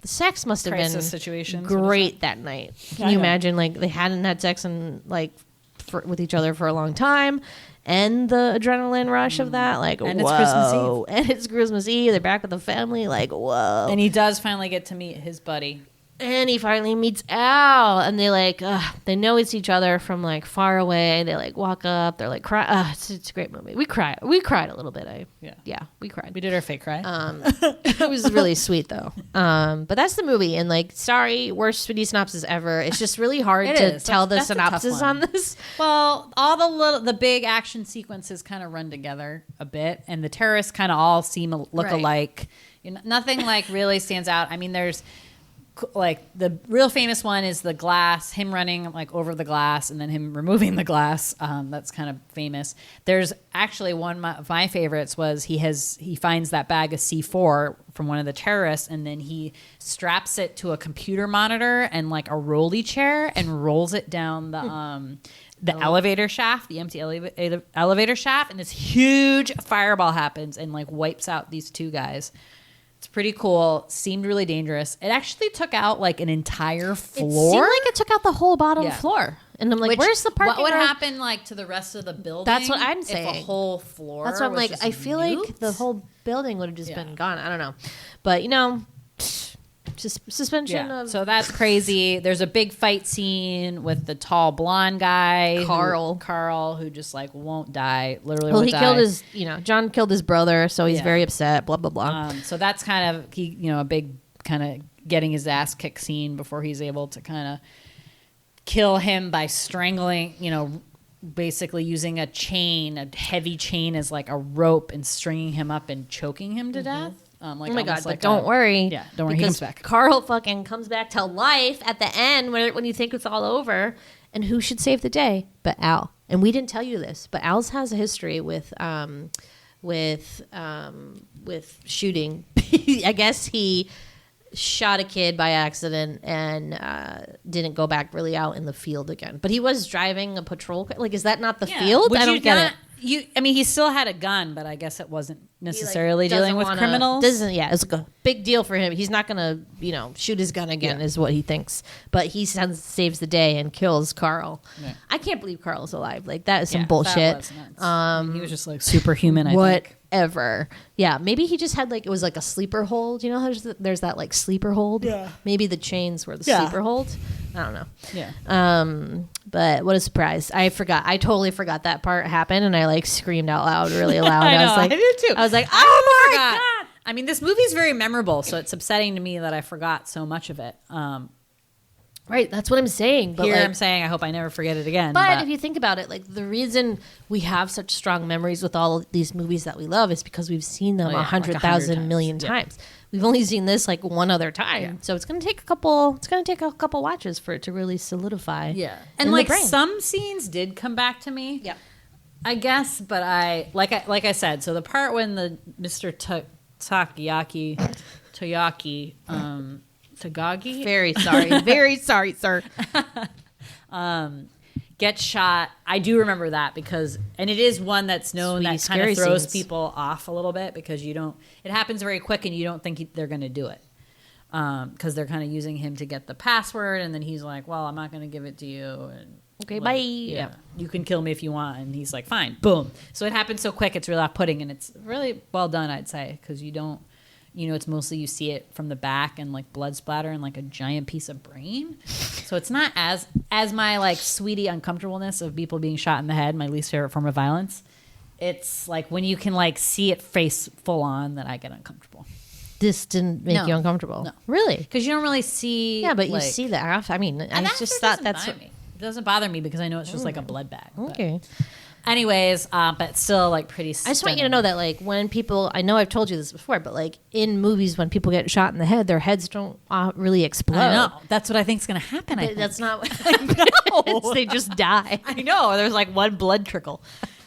must have been great that night. Can you imagine, like, they hadn't had sex with each other for a long time, and the adrenaline rush of that, like, and whoa. It's Christmas Eve. They're back with the family, like, whoa. And he does finally get to meet his buddy. And he finally meets Al, and they know it's each other from like far away. They like walk up, they're like cry. It's a great movie. We cried a little bit. We cried. We did our fake cry. It was really sweet though. But that's the movie. And like, sorry, worst Speedy synopsis ever. It's just really hard to tell the synopsis on this. Well, all the big action sequences kind of run together a bit, and the terrorists kind of all look alike. Nothing like really stands out. I mean, there's like the real famous one is the glass, him running like over the glass and then him removing the glass. That's kind of famous. There's actually one of my favorites was he finds that bag of C4 from one of the terrorists and then he straps it to a computer monitor and like a rolly chair and rolls it down the elevator shaft, the empty elevator shaft, and this huge fireball happens and like wipes out these two guys. It's pretty cool. Seemed really dangerous. It actually took out like an entire floor. It seemed like it took out the whole bottom floor. And I'm like, where's the parking? What would happen like to the rest of the building? That's what I'm saying. If a whole floor. That's what I'm like. I feel like the whole building would have just been gone. I don't know, but just suspension of. So that's crazy. There's a big fight scene with the tall blonde guy, Carl, who just like won't die. Literally, well, he killed his. John killed his brother, so he's very upset. Blah blah blah. So that's kind of a big kind of getting his ass kicked scene before he's able to kind of kill him by strangling. Basically using a heavy chain as like a rope and stringing him up and choking him to death. Oh my God, but don't worry. Yeah, don't worry. He comes back. Carl fucking comes back to life at the end when you think it's all over. And who should save the day but Al? And we didn't tell you this, but Al's has a history with shooting. I guess he shot a kid by accident and didn't go back really out in the field again. But he was driving a patrol car. Like, is that not the field? I don't get it. He still had a gun, but I guess it wasn't necessarily dealing with criminals. It's like a big deal for him. He's not gonna, shoot his gun again, is what he thinks. But he saves the day and kills Carl. Yeah. I can't believe Carl's alive. Like that is some bullshit. That was he was just like superhuman. I think. Whatever. Yeah, maybe he just had it was like a sleeper hold. There's that like sleeper hold. Yeah. Maybe the chains were the sleeper hold. I don't know. Yeah. But what a surprise! I forgot. I totally forgot that part happened, and I like screamed out loud, really loud. I did too. I was like, "Oh my God!" I mean, this movie's very memorable, so it's upsetting to me that I forgot so much of it. Right, that's what I'm saying. But I'm saying I hope I never forget it again. But if you think about it, like the reason we have such strong memories with all of these movies that we love is because we've seen them 100,000 million times. We've only seen this like one other time, so it's going to take a couple. It's going to take a couple watches for it to really solidify. Yeah, and like some scenes did come back to me. Yeah, I guess, but like I said, so the part when the Mr. Toyaki. Tagagi? Very sorry, sir. Gets shot. I do remember that and it is one that's known that kind of throws people off a little bit because it happens very quick and you don't think they're going to do it. Because they're kind of using him to get the password and then he's like, well, I'm not going to give it to you. And okay, bye. Yeah, you can kill me if you want. And he's like, fine, boom. So it happens so quick, it's really off-putting and it's really well done, I'd say, because you don't, it's mostly you see it from the back and like blood splatter and like a giant piece of brain. So it's not as my like sweetie uncomfortableness of people being shot in the head, my least favorite form of violence. It's like when you can like see it face full on that I get uncomfortable. This didn't make you uncomfortable? No. Really? Because you don't really see. Yeah, but you see the after. I mean, I just thought that's what... It doesn't bother me because I know it's just like a blood bag. Okay. Anyways, but still like pretty stunning. I just want you to know that like when people, I know I've told you this before, but like in movies when people get shot in the head, their heads don't really explode. I know. That's what I think is going to happen. That's not what I know. They just die. I know. There's like one blood trickle.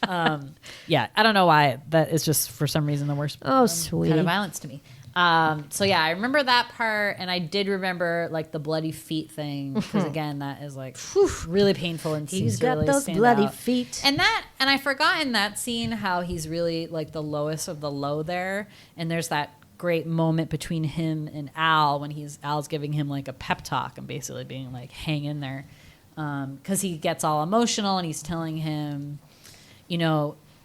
Yeah, I don't know why. That is just for some reason the worst sweet kind of violence to me. So yeah, I remember that part, and I did remember like the bloody feet thing because again, that is like really painful and he's got really those bloody feet. And I forgot in that scene how he's really like the lowest of the low there, and there's that great moment between him and Al when Al's giving him like a pep talk and basically being like, hang in there, because he gets all emotional and he's telling him,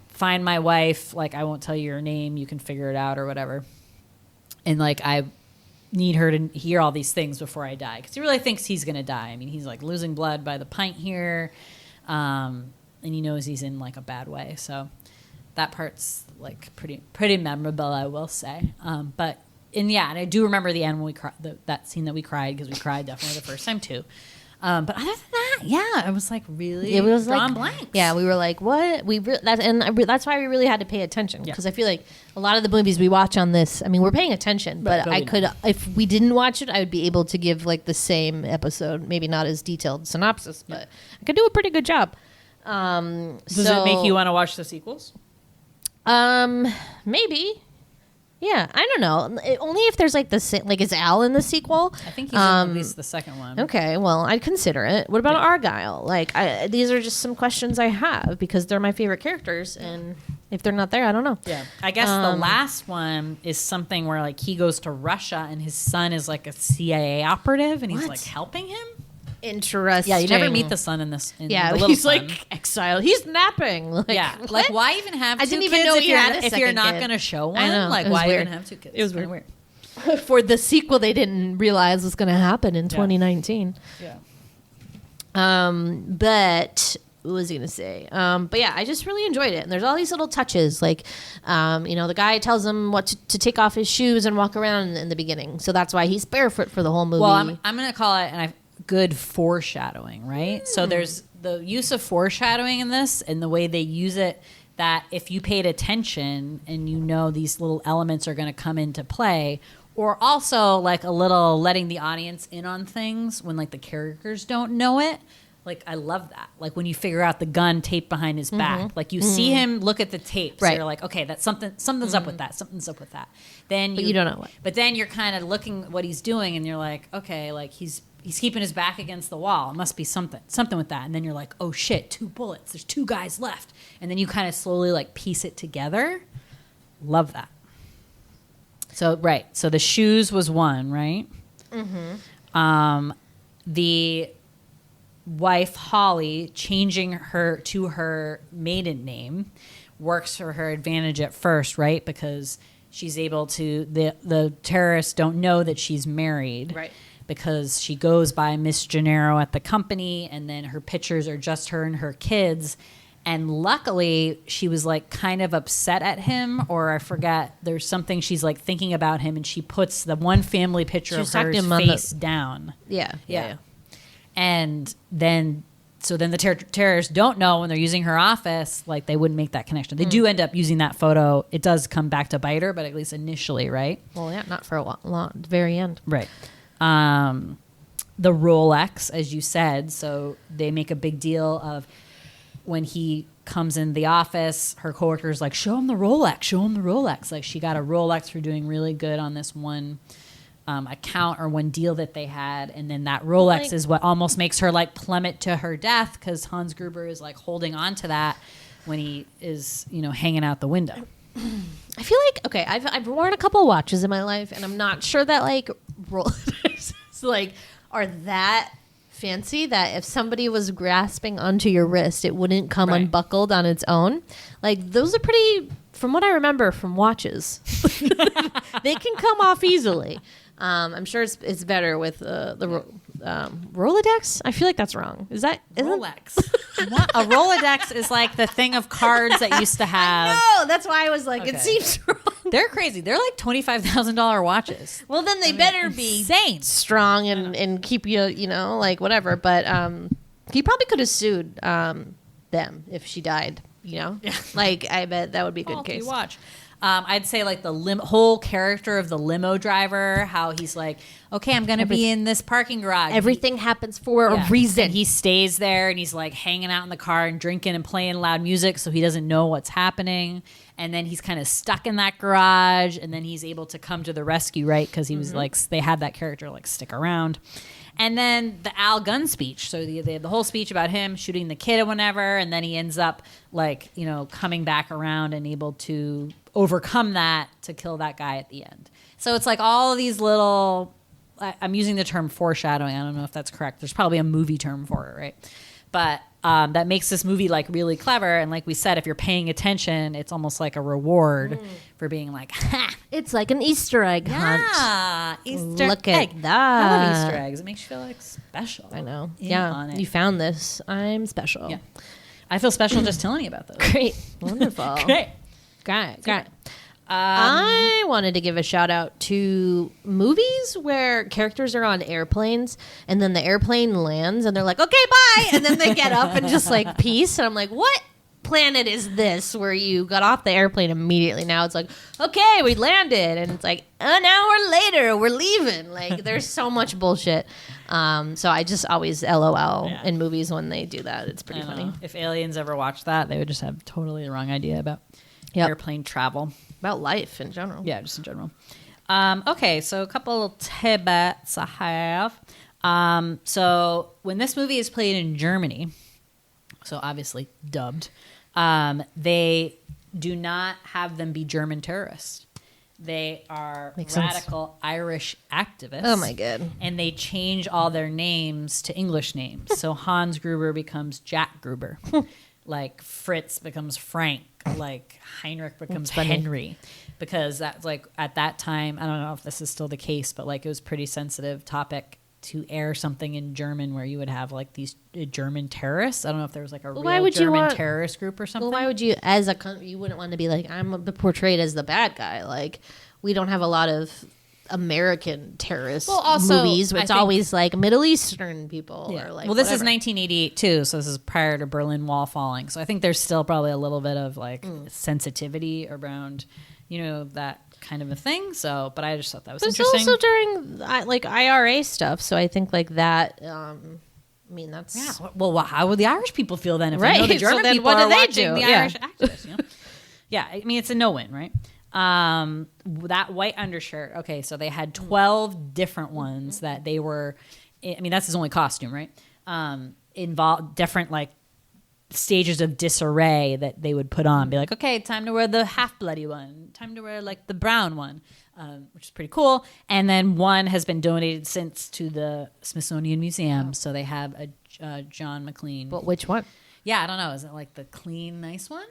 find my wife, like I won't tell you your name, you can figure it out or whatever. And like I need her to hear all these things before I die because he really thinks he's gonna die. I mean, he's like losing blood by the pint here, and he knows he's in like a bad way. So that part's like pretty memorable, I will say. And I do remember the end when we that scene that we cried because we cried definitely the first time too. But other than that, Yeah. I was like really It was drawn like, blanks. Yeah, we were like, what? That's why we really had to pay attention because I feel like a lot of the movies we watch on this, I mean, we're paying attention, but I could, if we didn't watch it, I would be able to give like the same episode, maybe not as detailed synopsis, but I could do a pretty good job. Does it make you want to watch the sequels? Maybe. Yeah, I don't know. Only if there's like is Al in the sequel? I think he's in at least the second one. Okay, well, I'd consider it. What about Argyle? Like, these are just some questions I have because they're my favorite characters, and if they're not there, I don't know. Yeah, I guess the last one is something where like he goes to Russia and his son is like a CIA operative, and he's like helping him. Interesting. Yeah, you never meet the son in this. He's like exiled. He's napping. Like, like why even have? I two didn't even kids know if you're not going to show one. I know. Like why even have two kids? It was weird. For the sequel, they didn't realize was going to happen in 2019. Yeah. But what was he going to say? But yeah, I just really enjoyed it. And there's all these little touches, like, the guy tells him what to take off his shoes and walk around in the beginning. So that's why he's barefoot for the whole movie. Well, I'm going to call it good foreshadowing, right? So there's the use of foreshadowing in this and the way they use it, that if you paid attention and you know these little elements are going to come into play, or also like a little letting the audience in on things when like the characters don't know it. Like, I love that. Like when you figure out the gun taped behind his back, like you see him look at the tape. So you're like, okay, that's something's up with that. Something's up with that. But you don't know what. But then you're kind of looking at what he's doing and you're like, okay, like he's keeping his back against the wall. It must be something with that. And then you're like, oh shit, 2 bullets. There's 2 guys left. And then you kind of slowly like piece it together. Love that. So, right. So the shoes was one, right? Mm-hmm. The wife, Holly, changing her to her maiden name works for her advantage at first, right? Because she's able to, the terrorists don't know that she's married. Right. Because she goes by Miss Gennaro at the company, and then her pictures are just her and her kids. And luckily, she was like kind of upset at him, or I forget. There's something she's like thinking about him, and she puts the one family picture of hers face down. Yeah. And then, so then the terrorists don't know when they're using her office, like they wouldn't make that connection. They do end up using that photo. It does come back to bite her, but at least initially, right? Well, yeah, not for a long, very end. Right. The Rolex, as you said, so they make a big deal of when he comes in the office, her coworker's like, show him the Rolex. Like she got a Rolex for doing really good on this one account or one deal that they had. And then that Rolex is what almost makes her like plummet to her death because Hans Gruber is like holding on to that when he is, hanging out the window. I feel like, okay, I've worn a couple watches in my life, and I'm not sure that like Rolexes like are that fancy that if somebody was grasping onto your wrist, it wouldn't come unbuckled on its own. Like those are pretty, from what I remember from watches, they can come off easily. I'm sure it's better with the Rolodex. I feel like that's wrong. Isn't Rolex? What? A Rolodex is like the thing of cards that used to have. No, that's why I was like, it seems wrong. They're crazy. They're like $25,000 watches. Well, then they better be insane, strong, and keep you, like whatever. But he probably could have sued them if she died. Yeah. Like I bet that would be a good case. You watch. I'd say like the whole character of the limo driver, how he's like, okay, I'm going to be in this parking garage. Everything happens for a reason. And he stays there and he's like hanging out in the car and drinking and playing loud music so he doesn't know what's happening. And then he's kind of stuck in that garage and then he's able to come to the rescue, right? Because he was like, they had that character like stick around. And then the Al Gunn speech. So they had the whole speech about him shooting the kid or whatever. And then he ends up like, coming back around and able to overcome that to kill that guy at the end. So it's like all of these little, I'm using the term foreshadowing. I don't know if that's correct. There's probably a movie term for it, right? But that makes this movie like really clever. And like we said, if you're paying attention, it's almost like a reward for being like, ha! It's like an Easter egg hunt. Yeah, Easter Look egg. at that. I love Easter eggs. It makes you feel like special. I know. On it. You found this. I'm special. Yeah. I feel special just telling you about those. Great. Wonderful. Great. Great. I wanted to give a shout out to movies where characters are on airplanes and then the airplane lands and they're like, okay, bye. And then they get up and just like peace. And I'm like, what planet is this where you got off the airplane immediately? Now it's like, okay, we landed. And it's like, an hour later, we're leaving. Like, there's so much bullshit. So I just always LOL in movies when they do that. It's pretty funny. If aliens ever watched that, they would just have totally the wrong idea about airplane travel. About life in general. Yeah, just in general. Okay, so a couple tidbits I have. So when this movie is played in Germany, so obviously dubbed, they do not have them be German terrorists. They are radical Irish activists. Oh my God. And they change all their names to English names. So Hans Gruber becomes Jack Gruber. Like Fritz becomes Frank. Like Heinrich becomes Henry. Because that's like at that time, I don't know if this is still the case, but like it was a pretty sensitive topic to air something in German where you would have like these German terrorists. I don't know if there was like a real German terrorist group or something. Well, why would you, as a country, you wouldn't want to be like, I'm portrayed as the bad guy. Like, we don't have a lot of American terrorist movies. It's always like Middle Eastern people or like. Well, this is 1988 too, so this is prior to Berlin Wall falling. So I think there's still probably a little bit of like sensitivity around, that kind of a thing. So, but I just thought that was interesting. Also during like IRA stuff, so I think like that. I mean, that's Well, how would the Irish people feel then if they know the German people what are do they watching do? the Irish activists? Yeah, I mean it's a no-win, right? That white undershirt. Okay, so they had 12 different ones that they were. I mean, that's his only costume, right? Involved different like stages of disarray that they would put on. Be like, okay, time to wear the half bloody one. Time to wear like the brown one, which is pretty cool. And then one has been donated since to the Smithsonian Museum, so they have a John McClane. But which one? Yeah, I don't know. Is it like the clean, nice one?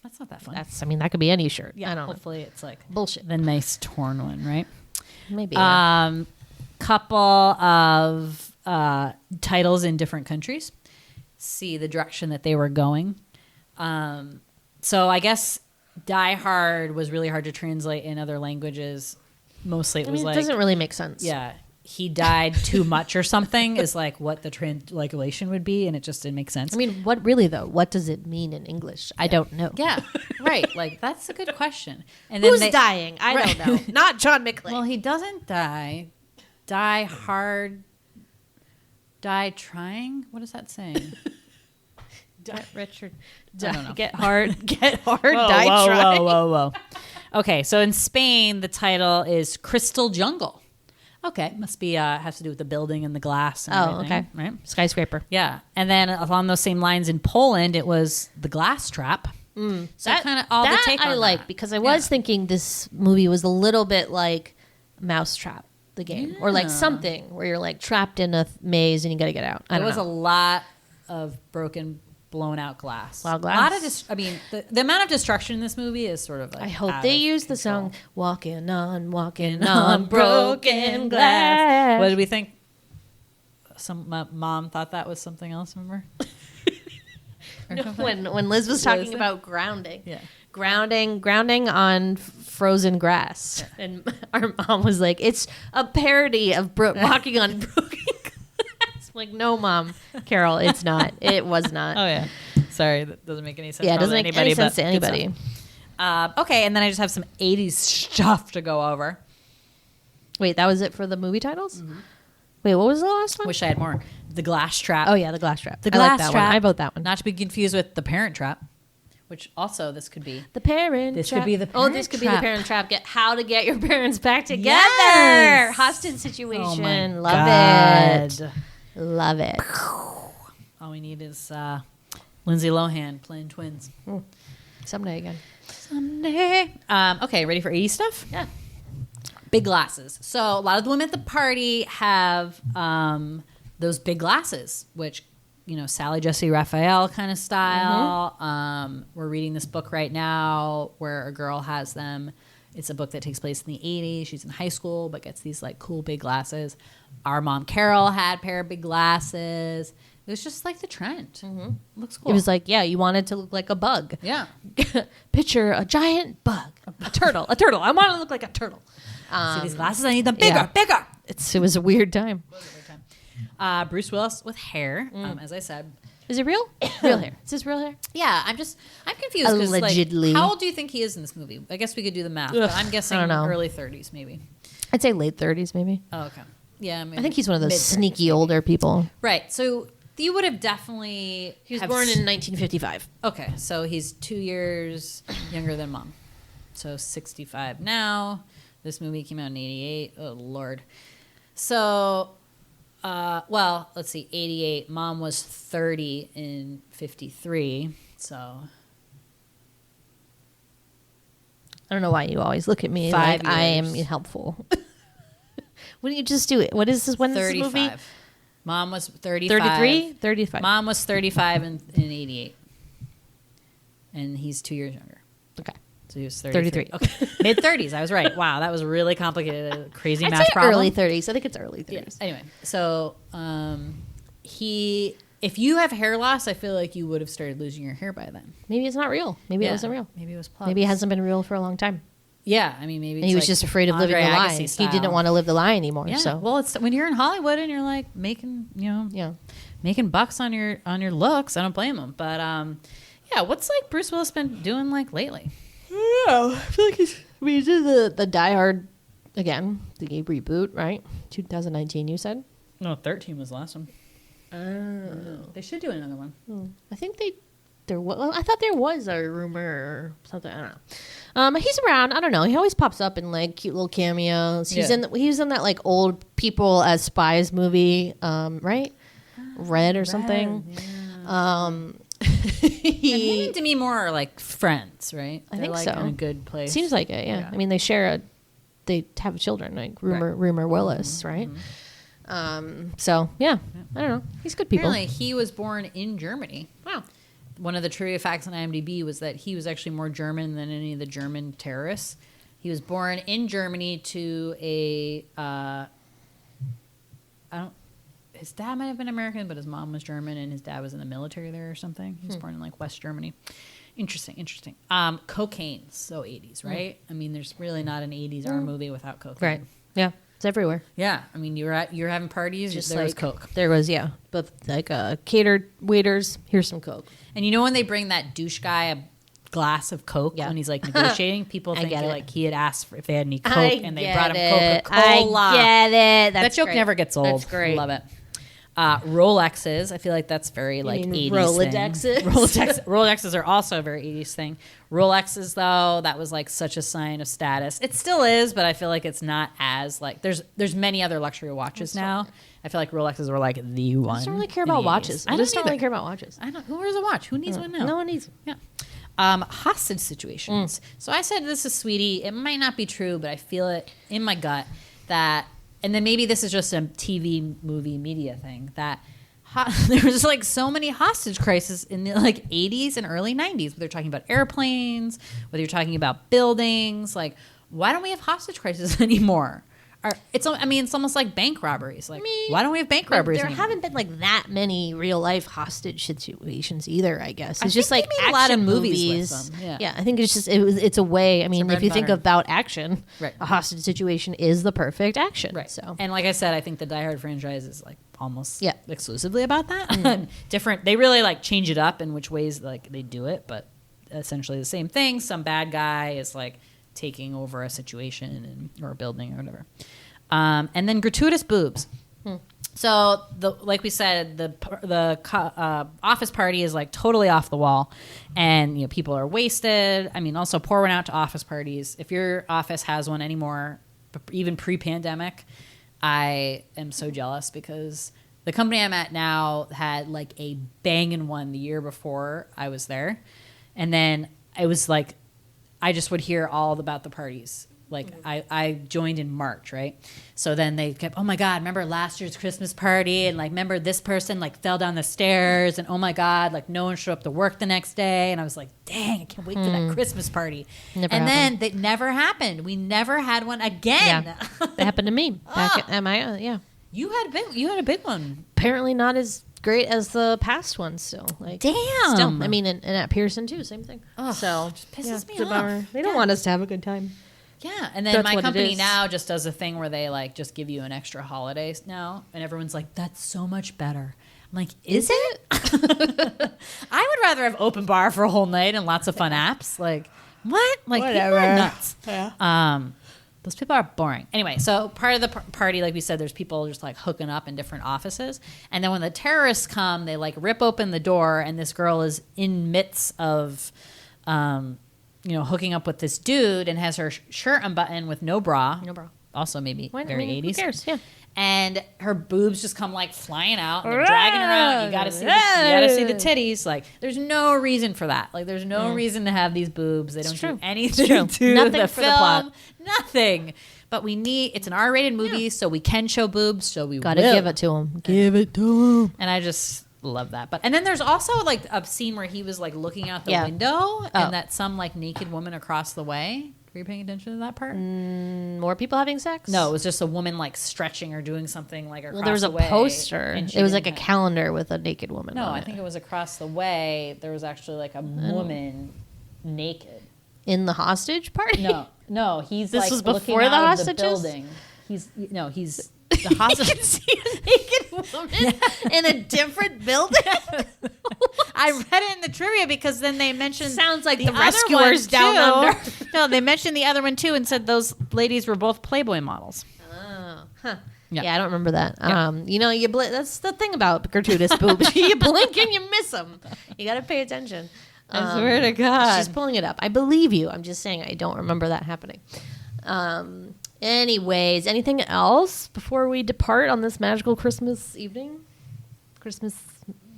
That's not that fun. That could be any shirt. Yeah, I don't hopefully it's like bullshit. the nice torn one, right? Maybe. Couple of titles in different countries. See the direction that they were going. So I guess Die Hard was really hard to translate in other languages. Mostly it it doesn't really make sense. Yeah. He died too much or something is like what the translation would be, and it just didn't make sense. I mean, what really though? What does it mean in English? I don't know. Yeah, right. Like that's a good question. And who's dying? I don't know. Not John McClane. Well, he doesn't die. Die hard. Die trying. What is that saying? Die, Richard. I don't know. Get hard. Get hard. Whoa, die whoa, trying. whoa. Okay, so in Spain, the title is Crystal Jungle. Okay, must be has to do with the building and the glass. And everything, okay, right? Skyscraper. Yeah, and then along those same lines in Poland, it was the Glass Trap. So kind of all the take on I like because I was thinking this movie was a little bit like Mousetrap, the game, or like something where you're like trapped in a maze and you got to get out. There was a lot of broken, blown out glass. Wow, glass. A lot of the amount of destruction in this movie is sort of like. I hope they use the song "Walking on Broken Glass." What did we think? My mom thought that was something else. Remember? When Liz was talking about grounding. Yeah. Grounding on frozen grass. Yeah. And our mom was like, it's a parody of walking on broken glass. I'm like, no, Mom. Carol, it's not. It was not. Oh, yeah. Sorry, that doesn't make any sense. Yeah, it doesn't make any sense to anybody. Okay, and then I just have some 80s stuff to go over. Wait, that was it for the movie titles? Mm-hmm. Wait, what was the last one? Wish I had more. The Glass Trap. Oh, yeah, The Glass Trap. The Glass Trap. Trap. I vote that one. Not to be confused with The Parent Trap, which also this could be. The Parent This Trap. could be the Parent this could Trap. be The Parent Trap. How to get your parents back together. Yes! Hostage situation. Oh my Love God. it. Love it. All we need is Lindsay Lohan playing twins. Someday again. Someday. Okay, ready for 80s stuff? Yeah. Big glasses. So a lot of the women at the party have those big glasses, which, Sally Jesse Raphael kind of style. Mm-hmm. We're reading this book right now where a girl has them. It's a book that takes place in the 80s. She's in high school, but gets these like cool big glasses. Our mom Carol had a pair of big glasses. It was just like the trend. Mm-hmm. Looks cool. It was like, yeah, you wanted to look like a bug. Yeah. Picture a giant bug, a turtle. I want to look like a turtle. See these glasses? I need them bigger, bigger. It was a weird time. Bruce Willis with hair, as I said. Is it real? Real hair. Is this real hair? Yeah, I'm confused. 'Cause, Allegedly. how old do you think he is in this movie? I guess we could do the math, but I'm guessing I don't know. early 30s, maybe. I'd say late 30s, maybe. Oh, okay. Yeah, maybe I think he's one of those mid-30s, sneaky maybe. older people. Right. So you would have definitely. He was born in 1955. Okay, so he's 2 years younger than Mom. So 65 now. This movie came out in 88. Oh, Lord. So, well, let's see, 88. Mom was 30 in 53. So. I don't know why you always look at me 5 like I am years. helpful. Why don't you just do it? What is this? When is this movie? 35. Mom was 35. 33? 35. Mom was 35 in 88. And he's 2 years younger. Okay. So he was 33. 33. Okay. Mid 30s. I was right. Wow, that was really complicated. Crazy I'd math say problem. early 30s. I think it's early 30s. Yeah. Anyway, so if you have hair loss, I feel like you would have started losing your hair by then. Maybe it's not real. Maybe it wasn't real. Maybe it was plugs. Maybe it hasn't been real for a long time. Yeah, I mean, maybe And he was just afraid of living the lie. He didn't want to live the lie anymore. Yeah. So Well, it's when you're in Hollywood and you're like making, yeah. making bucks on your looks. I don't blame him. But yeah, what's like Bruce Willis been doing like lately? Yeah, I feel like he did the Die Hard again, the reboot, right? 2019, you said? No, 13 was the last one. Oh. They should do another one. I think I thought there was a rumor or something. I don't know. He's around. I don't know. He always pops up in like cute little cameos. He was in that like old people as spies movie, right? Red or something. Yeah. Him and Demi Moore are like friends, right? I They're think like so. in a good place. Seems like it. Yeah. I mean, they have children, like Rumor Willis, right? So yeah, I don't know. He's good people. Apparently, he was born in Germany. Wow. One of the trivia facts on IMDb was that he was actually more German than any of the German terrorists. He was born in Germany to his dad might have been American, but his mom was German, and his dad was in the military there or something. He was born in like West Germany. Interesting. Cocaine, so 80s, right? I mean, there's really not an 80s horror movie without cocaine. Right. Yeah. It's everywhere. Yeah. I mean, you're having parties, Just there was like Coke. There was, yeah. But like catered waiters, here's some Coke. And you know when they bring that douche guy a glass of Coke when he's like negotiating, people think like he had asked if they had any Coke and they brought him Coca-Cola. I get it. That joke never gets old. That's great. Love it. Rolexes. I feel like that's very like 80s Rolodexes? thing. Rolodexes are also a very 80s thing. Rolexes though, that was like such a sign of status. It still is, but I feel like it's not as like there's many other luxury watches now. I feel like Rolexes were like the one. I don't really care in the about 80s. watches. I just don't really care about watches. I don't. Who wears a watch? Who needs one now? No one needs Yeah. Hostage situations. So I said this is Sweetie. It might not be true, but I feel it in my gut that, and then maybe this is just a TV movie media thing, that there was like so many hostage crises in the like 80s and early 90s. Whether you're talking about airplanes, whether you're talking about buildings, like why don't we have hostage crises anymore? It's almost like bank robberies. Like, why don't we have bank robberies There anymore? haven't been like that many real life hostage situations either, I guess. It's I just think like they made action a lot of movies. with them. Yeah, I think it's just it's a way. I mean, bread if you and think butter. about action, Right. a hostage situation is the perfect action. Right. So And like I said, I think the Die Hard franchise is like almost Yeah. exclusively about that. Different. They really like change it up in which ways like they do it, but essentially the same thing. Some bad guy is like taking over a situation or a building or whatever. And then gratuitous boobs. So like we said, the office party is like totally off the wall, and people are wasted. I mean, also pour one out to office parties. If your office has one anymore, even pre-pandemic, I am so jealous because the company I'm at now had like a banging one the year before I was there, and then it was like I just would hear all about the parties. Like I joined in March, right? So then they kept, oh my God, remember last year's Christmas party? And like, remember this person like fell down the stairs and oh my God, like no one showed up to work the next day. And I was like, dang, I can't wait for that Christmas party. Then that never happened. We never had one again. yeah, that happened to me back at MI. Yeah, You had a big one. apparently not as great as the past ones still. Like, Damn. Still, I mean, and at Pearson too, same thing. Ugh, so just pisses me it's a off. bummer. They don't want us to have a good time. Yeah, and then That's my what it company is. now just does a thing where they like just give you an extra holiday now, and everyone's like, "That's so much better." I'm like, "Is it?" I would rather have open bar for a whole night and lots of fun apps. Like, what? Like, people are nuts. Yeah. Those people are boring. Anyway, so part of the party, like we said, there's people just like hooking up in different offices. And then when the terrorists come, they like rip open the door, and this girl is in midst of, hooking up with this dude and has her shirt unbuttoned with no bra. No bra. Also maybe very 80s. Who cares? Yeah. And her boobs just come like flying out and they're dragging her out. You gotta see the titties. Like, there's no reason for that. Like, there's no reason to have these boobs. They don't do anything to Nothing the for film. the plot. Nothing. But it's an R-rated movie, so we can show boobs. So we Gotta will. give it to him. Give it to him. And I just love that. And then there's also like a scene where he was like looking out the window, and that some like naked woman across the way. Were you paying attention to that part? More people having sex? No, it was just a woman like stretching or doing something like across the way. Well, there was a poster. and It was like a didn't have- calendar with a naked woman. No, on I it. think it was across the way. There was actually like a woman naked. In the hostage party. No, he's This like was looking before the out of the hostages? building. He's the hostage. You can see a naked woman in a different building. I read it in the trivia because then they mentioned Sounds like the other rescuers one, down too. under. No, they mentioned the other one too and said those ladies were both Playboy models. Oh, huh. Yeah. Yeah, I don't remember that. That's the thing about gratuitous boobs. You blink and you miss them. You got to pay attention. I swear to God. She's pulling it up. I believe you. I'm just saying I don't remember that happening. Anyways, anything else before we depart on this magical Christmas evening? Christmas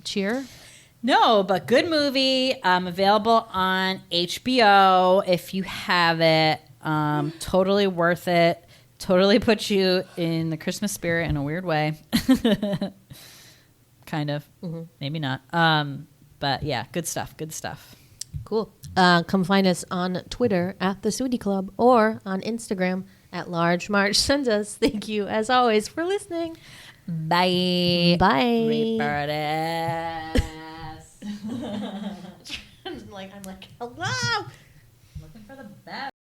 cheer? No, but good movie. Available on HBO if you have it. Totally worth it. Totally puts you in the Christmas spirit in a weird way. Kind of. Mm-hmm. Maybe not. But yeah, good stuff. Good stuff. Cool. Come find us on Twitter at The Sweetie Club or on Instagram at Large Marge. Send us. Thank you, as always, for listening. Bye. Bye. Repartee. I'm like, hello. Looking for the best.